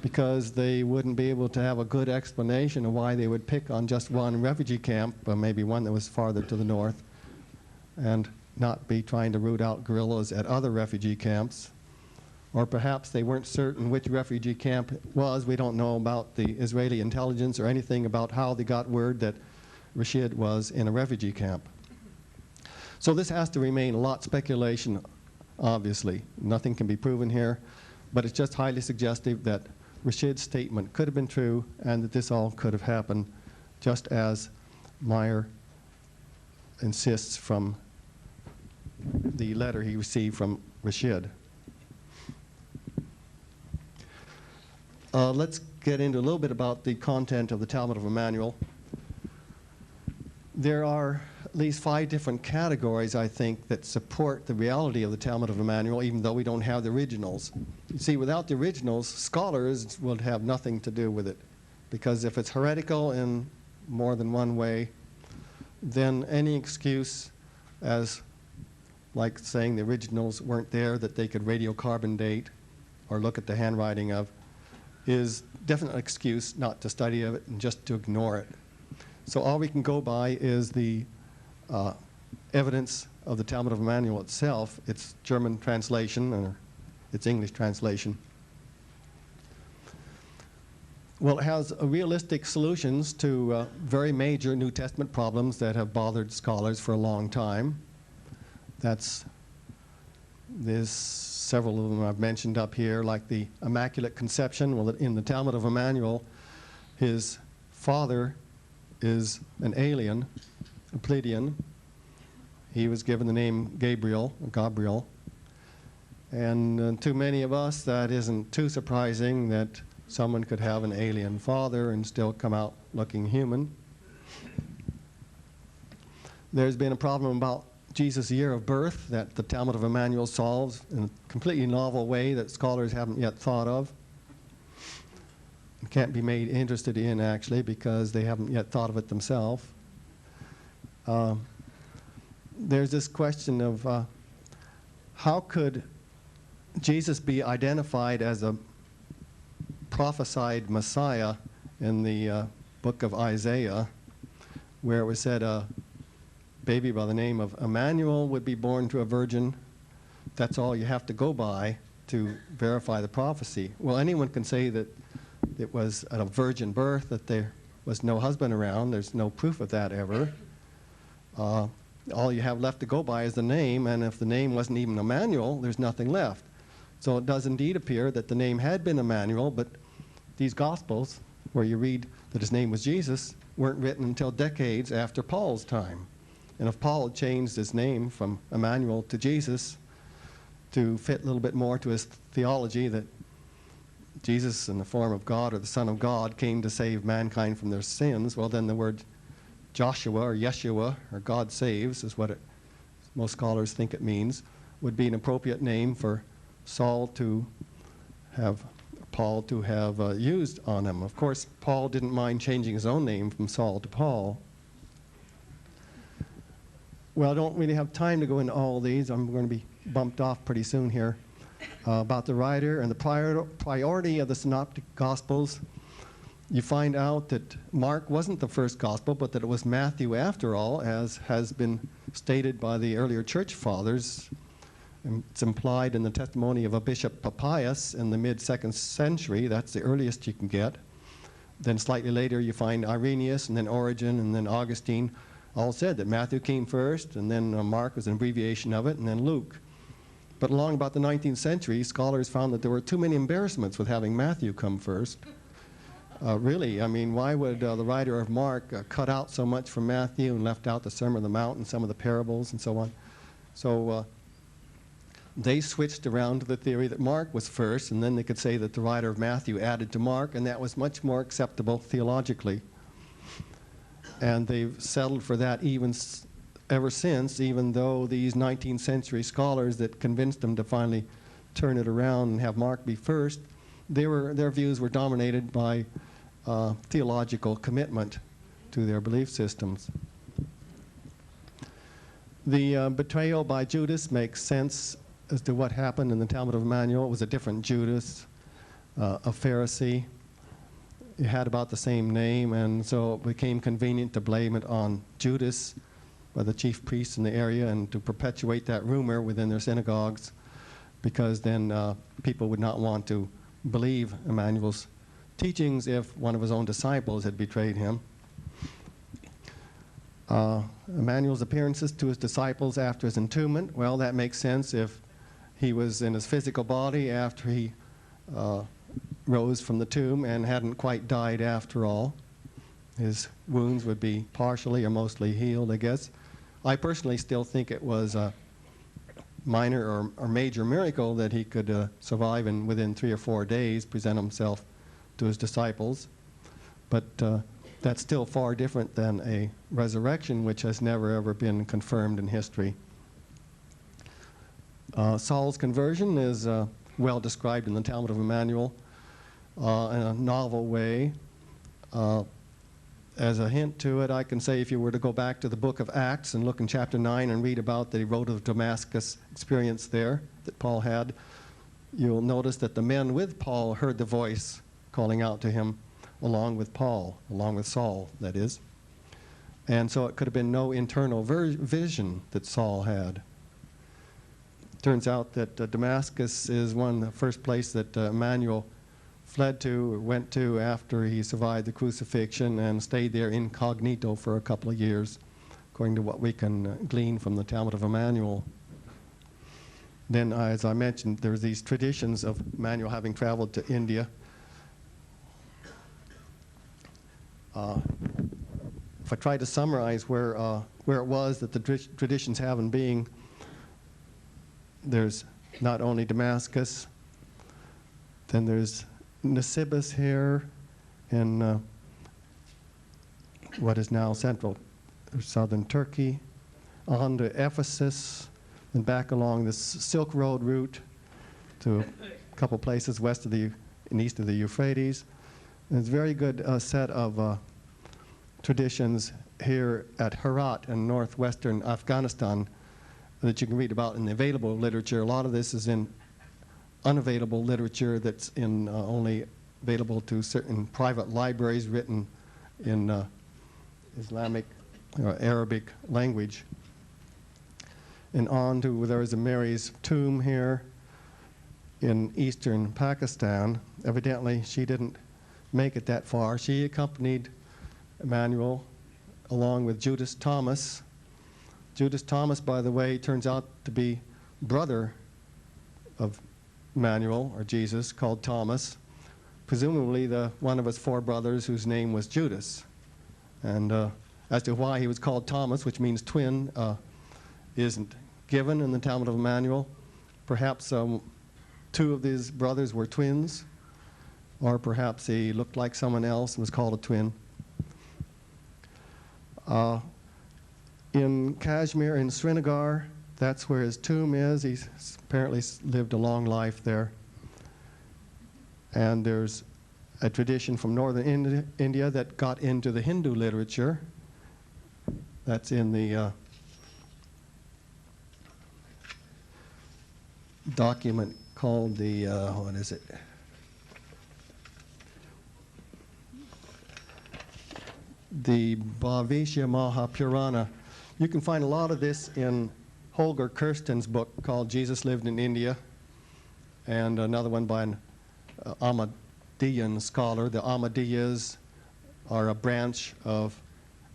because they wouldn't be able to have a good explanation of why they would pick on just one refugee camp, maybe one that was farther to the north, and not be trying to root out guerrillas at other refugee camps. Or perhaps they weren't certain which refugee camp it was. We don't know about the Israeli intelligence or anything about how they got word that Rashid was in a refugee camp. So this has to remain a lot speculation, obviously. Nothing can be proven here, but it's just highly suggestive that Rashid's statement could have been true and that this all could have happened, just as Meier insists from the letter he received from Rashid. Let's get into a little bit about the content of the Talmud Jmmanuel. There are at least 5 different categories, I think, that support the reality of the Talmud Jmmanuel, even though we don't have the originals. You see, without the originals, scholars would have nothing to do with it, because if it's heretical in more than one way, then any excuse, as like saying the originals weren't there, that they could radiocarbon date or look at the handwriting of, is definite excuse not to study it and just to ignore it. So all we can go by is the evidence of the Talmud Jmmanuel itself, its German translation or its English translation. Well, it has realistic solutions to very major New Testament problems that have bothered scholars for a long time. There's several of them I've mentioned up here, like the Immaculate Conception. Well, in the Talmud Jmmanuel, his father is an alien, a Pleiadian. He was given the name Gabriel. And to many of us, that isn't too surprising that someone could have an alien father and still come out looking human. There's been a problem about Jesus' year of birth that the Talmud Jmmanuel solves in a completely novel way that scholars haven't yet thought of. It can't be made interested in, actually, because they haven't yet thought of it themselves. there's this question of how could Jesus be identified as a prophesied Messiah in the book of Isaiah, where it was said a baby by the name of Emmanuel would be born to a virgin. That's all you have to go by to verify the prophecy. Well, anyone can say that it was at a virgin birth, that there was no husband around. There's no proof of that ever. All you have left to go by is the name, and if the name wasn't even Emmanuel, there's nothing left. So it does indeed appear that the name had been Emmanuel, but these Gospels, where you read that his name was Jesus, weren't written until decades after Paul's time. And if Paul had changed his name from Emmanuel to Jesus to fit a little bit more to his theology that Jesus in the form of God or the Son of God came to save mankind from their sins, well then the word Joshua or Yeshua or God saves is what most scholars think it means, would be an appropriate name for Paul to have used on him. Of course, Paul didn't mind changing his own name from Saul to Paul. Well, I don't really have time to go into all these. I'm going to be bumped off pretty soon here. About the writer and the priority of the Synoptic Gospels, you find out that Mark wasn't the first Gospel, but that it was Matthew after all, as has been stated by the earlier church fathers. It's implied in the testimony of a Bishop Papias in the mid-2nd century. That's the earliest you can get. Then slightly later you find Irenaeus, and then Origen, and then Augustine all said that Matthew came first, and then Mark was an abbreviation of it, and then Luke. But along about the 19th century, scholars found that there were too many embarrassments with having Matthew come first. Really, I mean, why would the writer of Mark cut out so much from Matthew and left out the Sermon on the Mount and some of the parables and so on? So they switched around to the theory that Mark was first, and then they could say that the writer of Matthew added to Mark, and that was much more acceptable theologically. And they've settled for that ever since, even though these 19th century scholars that convinced them to finally turn it around and have Mark be first, their views were dominated by theological commitment to their belief systems. The betrayal by Judas makes sense as to what happened in the Talmud of Jmmanuel. It was a different Judas, a Pharisee. It had about the same name, and so it became convenient to blame it on Judas by the chief priests in the area and to perpetuate that rumor within their synagogues, because then people would not want to believe Emmanuel's teachings if one of his own disciples had betrayed him. Emmanuel's appearances to his disciples after his entombment, well, that makes sense if he was in his physical body after he rose from the tomb and hadn't quite died after all. His wounds would be partially or mostly healed, I guess. I personally still think it was a minor or major miracle that he could survive and within 3 or 4 days present himself to his disciples. But that's still far different than a resurrection, which has never ever been confirmed in history. Saul's conversion is well described in the Talmud of Jmmanuel in a novel way. As a hint to it, I can say if you were to go back to the book of Acts and look in chapter 9 and read about the road of Damascus experience there that Paul had, you'll notice that the men with Paul heard the voice calling out to him along with Paul, along with Saul, that is. And so it could have been no internal vision that Saul had. Turns out that Damascus is the first place that Emmanuel fled to, or went to after he survived the crucifixion and stayed there incognito for a couple of years, according to what we can glean from the Talmud of Jmmanuel. Then, as I mentioned, there's these traditions of Emmanuel having traveled to India. If I try to summarize where it was that the traditions have in being, there's not only Damascus, then there's Nisibis here in what is now central or southern Turkey, on to Ephesus, and back along this Silk Road route to a couple places west of and east of the Euphrates. And it's a very good set of traditions here at Herat in northwestern Afghanistan that you can read about in the available literature. A lot of this is in unavailable literature that's in only available to certain private libraries written in Islamic or Arabic language. And on to, there is a Mary's tomb here in eastern Pakistan. Evidently, she didn't make it that far. She accompanied Emmanuel along with Judas Thomas. Judas Thomas, by the way, turns out to be brother of Emmanuel, or Jesus, called Thomas, presumably one of his four brothers whose name was Judas. And as to why he was called Thomas, which means twin, isn't given in the Talmud of Emmanuel. Perhaps two of these brothers were twins, or perhaps he looked like someone else and was called a twin. In Kashmir, in Srinagar, that's where his tomb is. He's apparently lived a long life there. And there's a tradition from northern India that got into the Hindu literature. That's in the document called the, what is it? The Bhavishya Mahapurana. You can find a lot of this in Holger Kirsten's book called Jesus Lived in India, and another one by an Ahmadiyyan scholar. The Ahmadiyyas are a branch of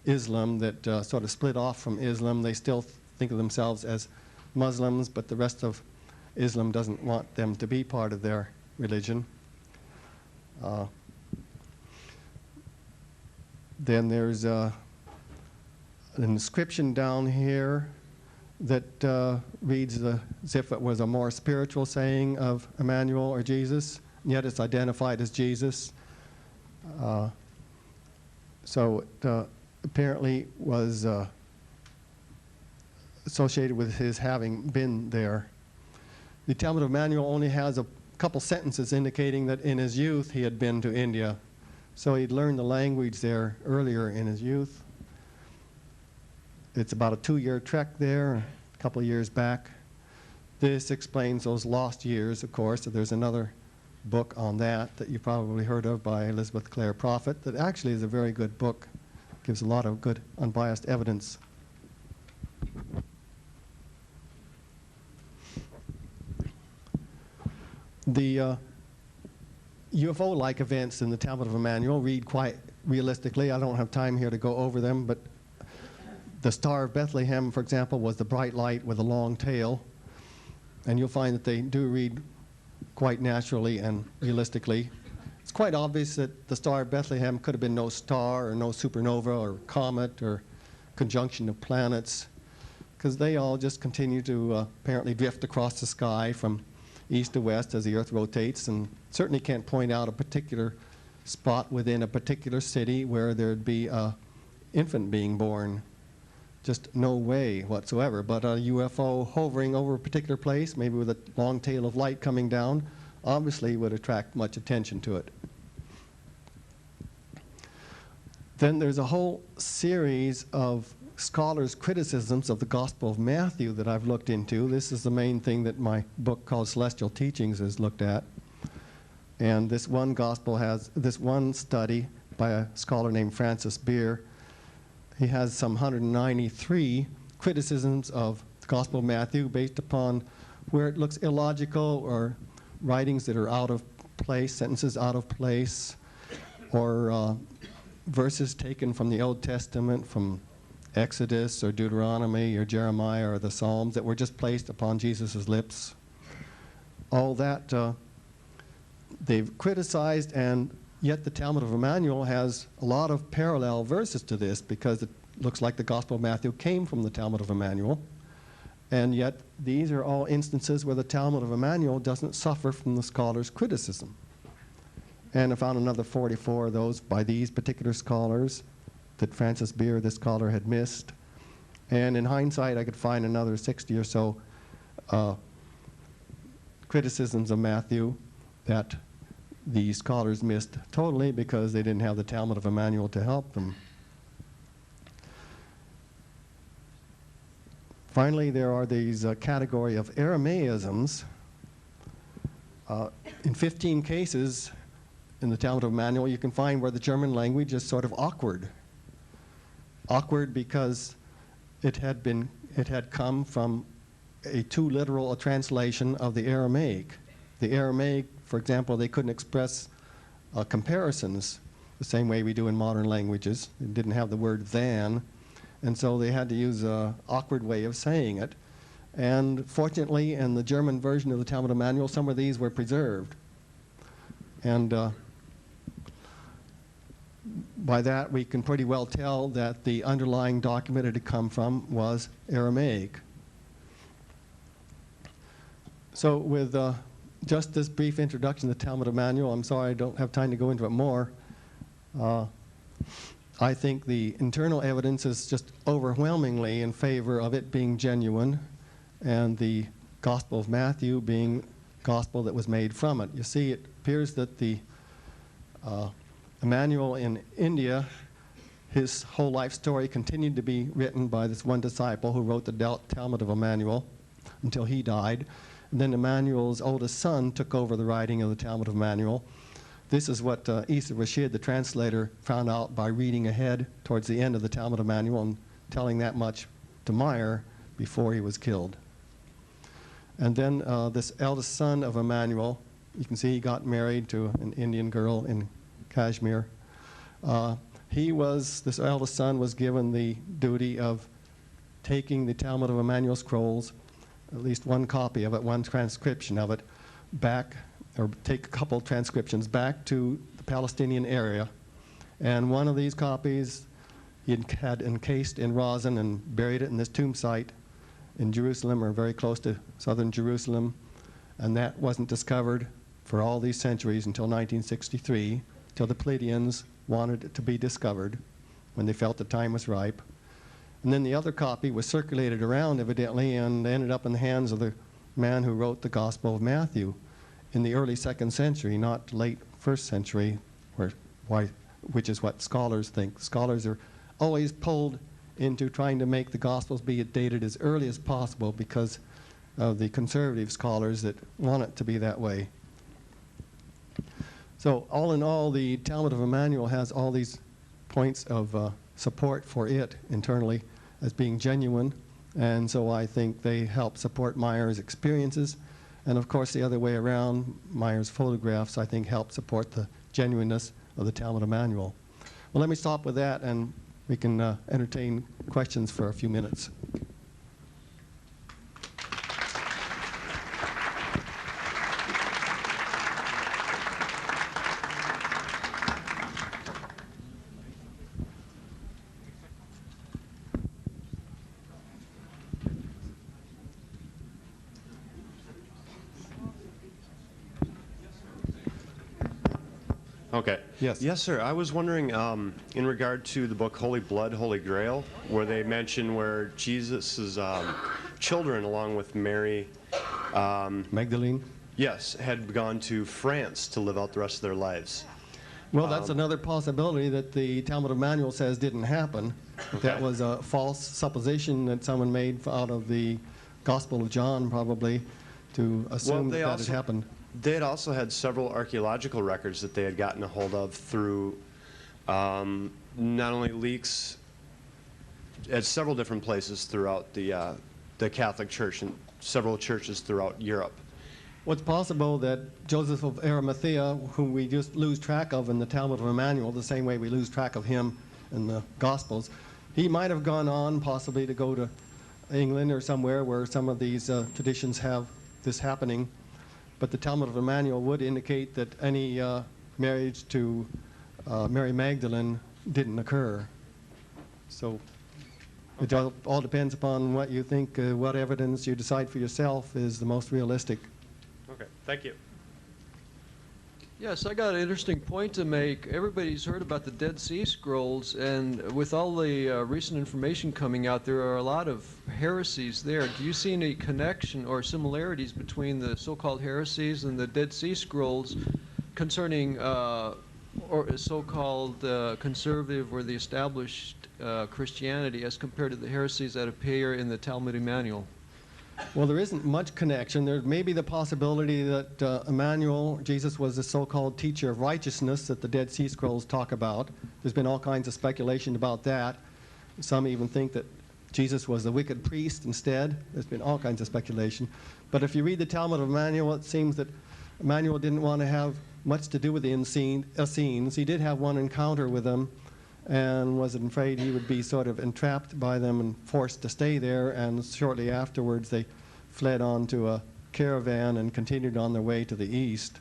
Islam that sort of split off from Islam. They still think of themselves as Muslims, but the rest of Islam doesn't want them to be part of their religion. Then there's an inscription down here that reads as if it was a more spiritual saying of Emmanuel or Jesus, and yet it's identified as Jesus. So it apparently was associated with his having been there. The Talmud of Emmanuel only has a couple sentences indicating that in his youth he had been to India. So he'd learned the language there earlier in his youth. It's about a 2-year trek there, a couple of years back. This explains those lost years, of course. So there's another book on that you probably heard of by Elizabeth Clare Prophet that actually is a very good book. Gives a lot of good unbiased evidence. The UFO-like events in the Talmud of Emmanuel read quite realistically. I don't have time here to go over them, but the Star of Bethlehem, for example, was the bright light with a long tail. And you'll find that they do read quite naturally and realistically. It's quite obvious that the Star of Bethlehem could have been no star or no supernova or comet or conjunction of planets, because they all just continue to apparently drift across the sky from east to west as the Earth rotates, and certainly can't point out a particular spot within a particular city where there'd be an infant being born. Just no way whatsoever. But a UFO hovering over a particular place, maybe with a long tail of light coming down, obviously would attract much attention to it. Then there's a whole series of scholars' criticisms of the Gospel of Matthew that I've looked into. This is the main thing that my book called Celestial Teachings is looked at. And this one gospel has, this one study by a scholar named Francis Beer, he has some 193 criticisms of the Gospel of Matthew based upon where it looks illogical or writings that are out of place, sentences out of place, or verses taken from the Old Testament, from Exodus or Deuteronomy or Jeremiah or the Psalms that were just placed upon Jesus' lips. All that they've criticized, and yet the Talmud of Emmanuel has a lot of parallel verses to this, because it looks like the Gospel of Matthew came from the Talmud of Emmanuel, and yet these are all instances where the Talmud of Emmanuel doesn't suffer from the scholar's criticism. And I found another 44 of those by these particular scholars that Francis Beer, this scholar, had missed. And in hindsight, I could find another 60 or so criticisms of Matthew that the scholars missed totally because they didn't have the Talmud of Emmanuel to help them. Finally, there are these category of Aramaisms. In 15 cases in the Talmud Jmmanuel, you can find where the German language is sort of awkward. Awkward because it had come from a too literal a translation of the Aramaic. The Aramaic, for example, they couldn't express comparisons the same way we do in modern languages. It didn't have the word than, and so they had to use an awkward way of saying it. And fortunately, in the German version of the Talmud Jmmanuel, some of these were preserved. And by that, we can pretty well tell that the underlying document it had come from was Aramaic. So with just this brief introduction to the Talmud Jmmanuel, I'm sorry I don't have time to go into it more. I think the internal evidence is just overwhelmingly in favor of it being genuine, and the Gospel of Matthew being gospel that was made from it. You see, it appears that the Jmmanuel in India, his whole life story continued to be written by this one disciple who wrote the Talmud of Jmmanuel until he died. And then Jmmanuel's oldest son took over the writing of the Talmud of Jmmanuel. This is what Isa Rashid, the translator, found out by reading ahead towards the end of the Talmud of Jmmanuel and telling that much to Meier before he was killed. And then this eldest son of Jmmanuel, you can see he got married to an Indian girl in Kashmir. This eldest son was given the duty of taking the Talmud of Jmmanuel scrolls, at least one copy of it, one transcription of it, back, or take a couple transcriptions back to the Palestinian area. And one of these copies he had encased in rosin and buried it in this tomb site in Jerusalem, or very close to southern Jerusalem. And that wasn't discovered for all these centuries until 1963, till the Pleiadians wanted it to be discovered when they felt the time was ripe. And then the other copy was circulated around, evidently, and ended up in the hands of the man who wrote the Gospel of Matthew in the early 2nd century, not late 1st century, which is what scholars think. Scholars are always pulled into trying to make the Gospels be dated as early as possible because of the conservative scholars that want it to be that way. So all in all, the Talmud of Jmmanuel has all these points of support for it internally as being genuine, and so I think they help support Meier's experiences. And of course, the other way around, Meier's photographs, I think, help support the genuineness of the Talmud Jmmanuel. Well, let me stop with that, and we can entertain questions for a few minutes. Okay. Yes. Yes, sir. I was wondering, in regard to the book Holy Blood, Holy Grail, where they mention where Jesus' children, along with Mary, Magdalene? yes, had gone to France to live out the rest of their lives. Well, that's another possibility that the Talmud of Jmmanuel says didn't happen. Okay. That was a false supposition that someone made out of the Gospel of John, probably, to assume that had happened. They had also had several archaeological records that they had gotten a hold of through not only leaks at several different places throughout the Catholic Church and several churches throughout Europe. Well, it's possible that Joseph of Arimathea, whom we just lose track of in the Talmud of Jmmanuel, the same way we lose track of him in the Gospels, he might have gone on possibly to go to England or somewhere where some of these traditions have this happening. But the Talmud of Jmmanuel would indicate that any marriage to Mary Magdalene didn't occur. So it all depends upon what you think, what evidence you decide for yourself is the most realistic. Okay, thank you. Yes, I got an interesting point to make. Everybody's heard about the Dead Sea Scrolls, and with all the recent information coming out, there are a lot of heresies there. Do you see any connection or similarities between the so-called heresies and the Dead Sea Scrolls concerning or so-called conservative or the established Christianity as compared to the heresies that appear in the Talmud Jmmanuel? Well, there isn't much connection. There may be the possibility that Emmanuel, Jesus, was the so-called teacher of righteousness that the Dead Sea Scrolls talk about. There's been all kinds of speculation about that. Some even think that Jesus was the wicked priest instead. There's been all kinds of speculation. But if you read the Talmud of Emmanuel, it seems that Emmanuel didn't want to have much to do with the Essenes. He did have one encounter with them and was afraid he would be sort of entrapped by them and forced to stay there, and shortly afterwards they fled on to a caravan and continued on their way to the east.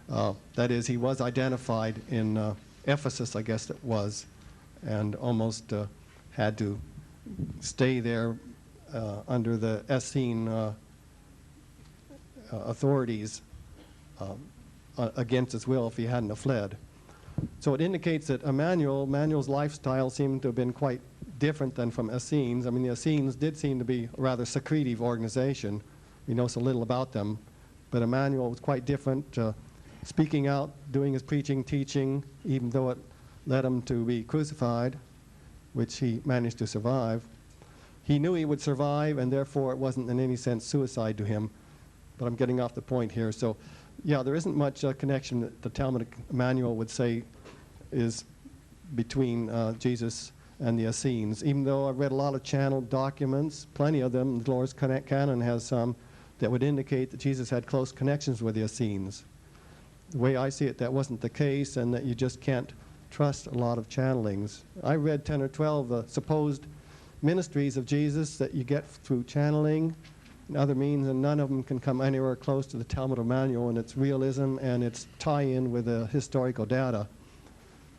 That is, he was identified in Ephesus, I guess it was, and almost had to stay there under the Essene authorities against his will if he hadn't have fled. So it indicates that Emmanuel's lifestyle seemed to have been quite different than from Essenes. I mean, the Essenes did seem to be a rather secretive organization. We know so little about them. But Emmanuel was quite different, speaking out, doing his preaching, teaching, even though it led him to be crucified, which he managed to survive. He knew he would survive, and therefore it wasn't in any sense suicide to him. But I'm getting off the point here. So, yeah, there isn't much connection that the Talmud Jmmanuel would say is between Jesus and the Essenes, even though I've read a lot of channeled documents, plenty of them. The Lord's Canon has some that would indicate that Jesus had close connections with the Essenes. The way I see it, that wasn't the case, and that you just can't trust a lot of channelings. I read 10 or 12 supposed ministries of Jesus that you get through channeling and other means, and none of them can come anywhere close to the Talmud Jmmanuel and its realism and its tie-in with the historical data.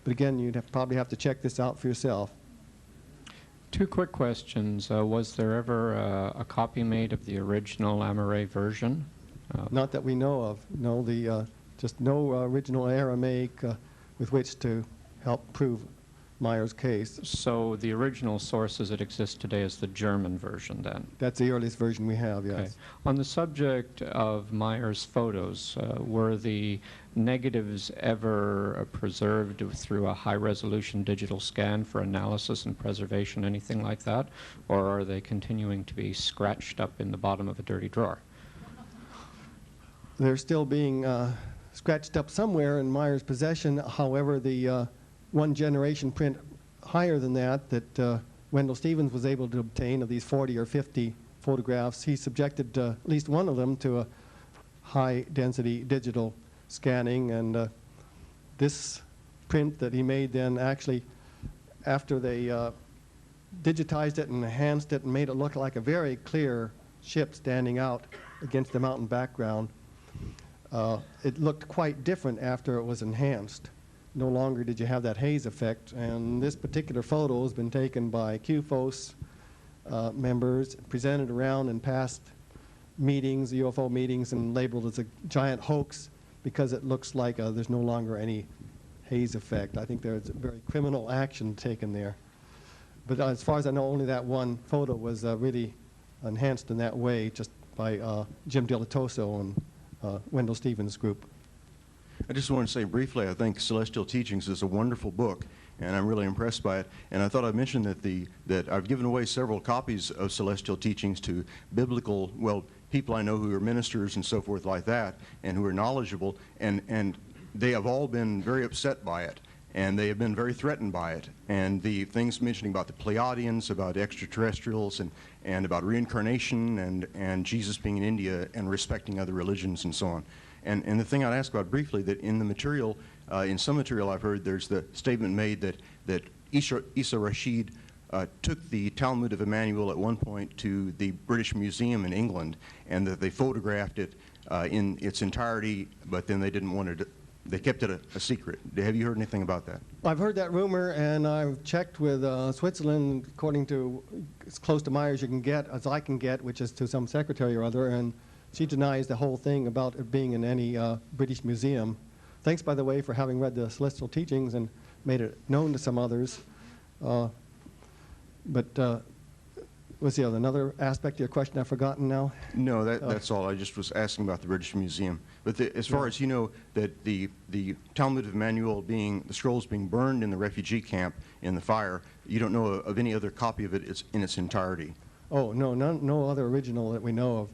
But again, you'd probably have to check this out for yourself. Two quick questions. Was there ever a copy made of the original Amoray version? Not that we know of. No, just no original Aramaic with which to help prove Meier's case. So the original source as it exists today is the German version then? That's the earliest version we have, yes. Okay. On the subject of Meier's photos, were the negatives ever preserved through a high-resolution digital scan for analysis and preservation, anything like that? Or are they continuing to be scratched up in the bottom of a dirty drawer? They're still being scratched up somewhere in Meier's possession. However, the one generation print higher than that Wendell Stevens was able to obtain of these 40 or 50 photographs, he subjected at least one of them to a high-density digital scanning, and this print that he made then actually, after they digitized it and enhanced it and made it look like a very clear ship standing out against the mountain background, it looked quite different after it was enhanced. No longer did you have that haze effect, and this particular photo has been taken by QFOS members, presented around in past meetings, UFO meetings, and labeled as a giant hoax because it looks like there's no longer any haze effect. I think there's very criminal action taken there. But as far as I know, only that one photo was really enhanced in that way, just by Jim Dilatoso and Wendell Stevens' group. I just want to say briefly, I think Celestial Teachings is a wonderful book, and I'm really impressed by it. And I thought I'd mention that I've given away several copies of Celestial Teachings to biblical, well, people I know who are ministers and so forth like that, and who are knowledgeable, and they have all been very upset by it, and they have been very threatened by it. And the things mentioning about the Pleiadians, about extraterrestrials, and about reincarnation, and Jesus being in India, and respecting other religions and so on. And the thing I'd ask about briefly, that in the material, in some material I've heard, there's the statement made that Isa Rashid took the Talmud of Jmmanuel at one point to the British Museum in England, and that they photographed it in its entirety, but then they didn't want it, they kept it a secret. Have you heard anything about that? I've heard that rumor, and I've checked with Switzerland, according to as close to Meyer as you can get, as I can get, which is to some secretary or other, and she denies the whole thing about it being in any British museum. Thanks, by the way, for having read the Celestial Teachings and made it known to some others. But Was there another aspect of your question I've forgotten now? No, that's all. I just was asking about the British Museum. But as far as you know, that the Talmud of Jmmanuel being, the scrolls being burned in the refugee camp in the fire, you don't know of any other copy of it in its entirety? Oh, no, no other original that we know of.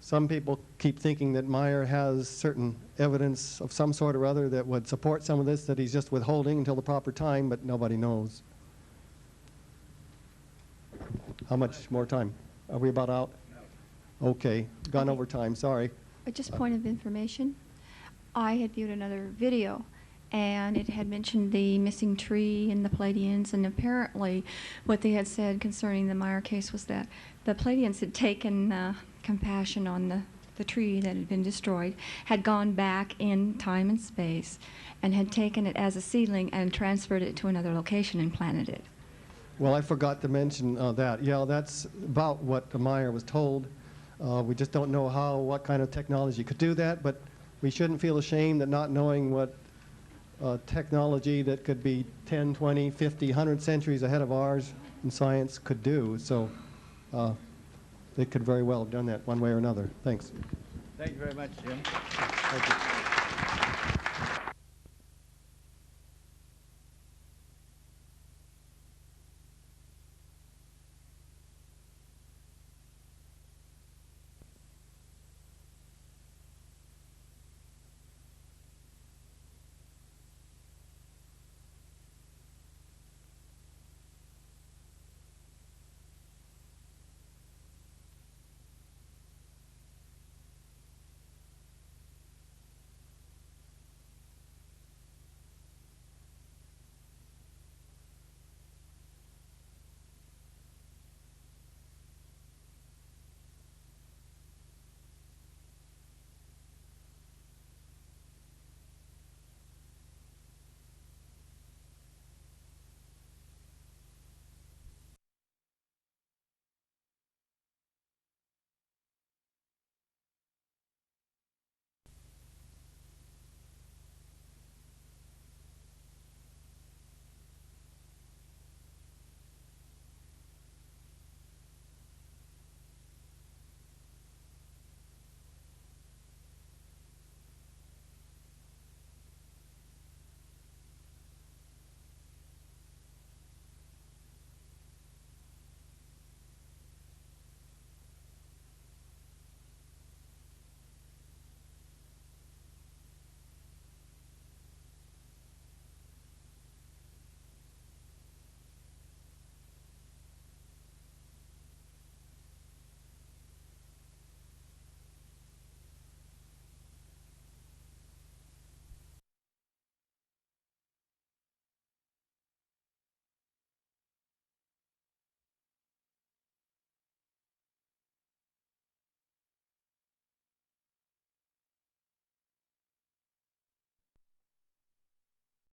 Some people keep thinking that Meier has certain evidence of some sort or other that would support some of this that he's just withholding until the proper time, but nobody knows. How much more time? Are we about out? Okay, gone over time, sorry. Just point of information. I had viewed another video, and it had mentioned the missing tree and the Palladians, and apparently what they had said concerning the Meier case was that the Palladians had taken compassion on the tree that had been destroyed, had gone back in time and space, and had taken it as a seedling and transferred it to another location and planted it. Well, I forgot to mention that. Yeah, that's about what Meier was told. We just don't know what kind of technology could do that, but we shouldn't feel ashamed at not knowing what technology that could be 10, 20, 50, 100 centuries ahead of ours in science could do. So they could very well have done that one way or another. Thanks. Thank you very much, Jim. Thank you.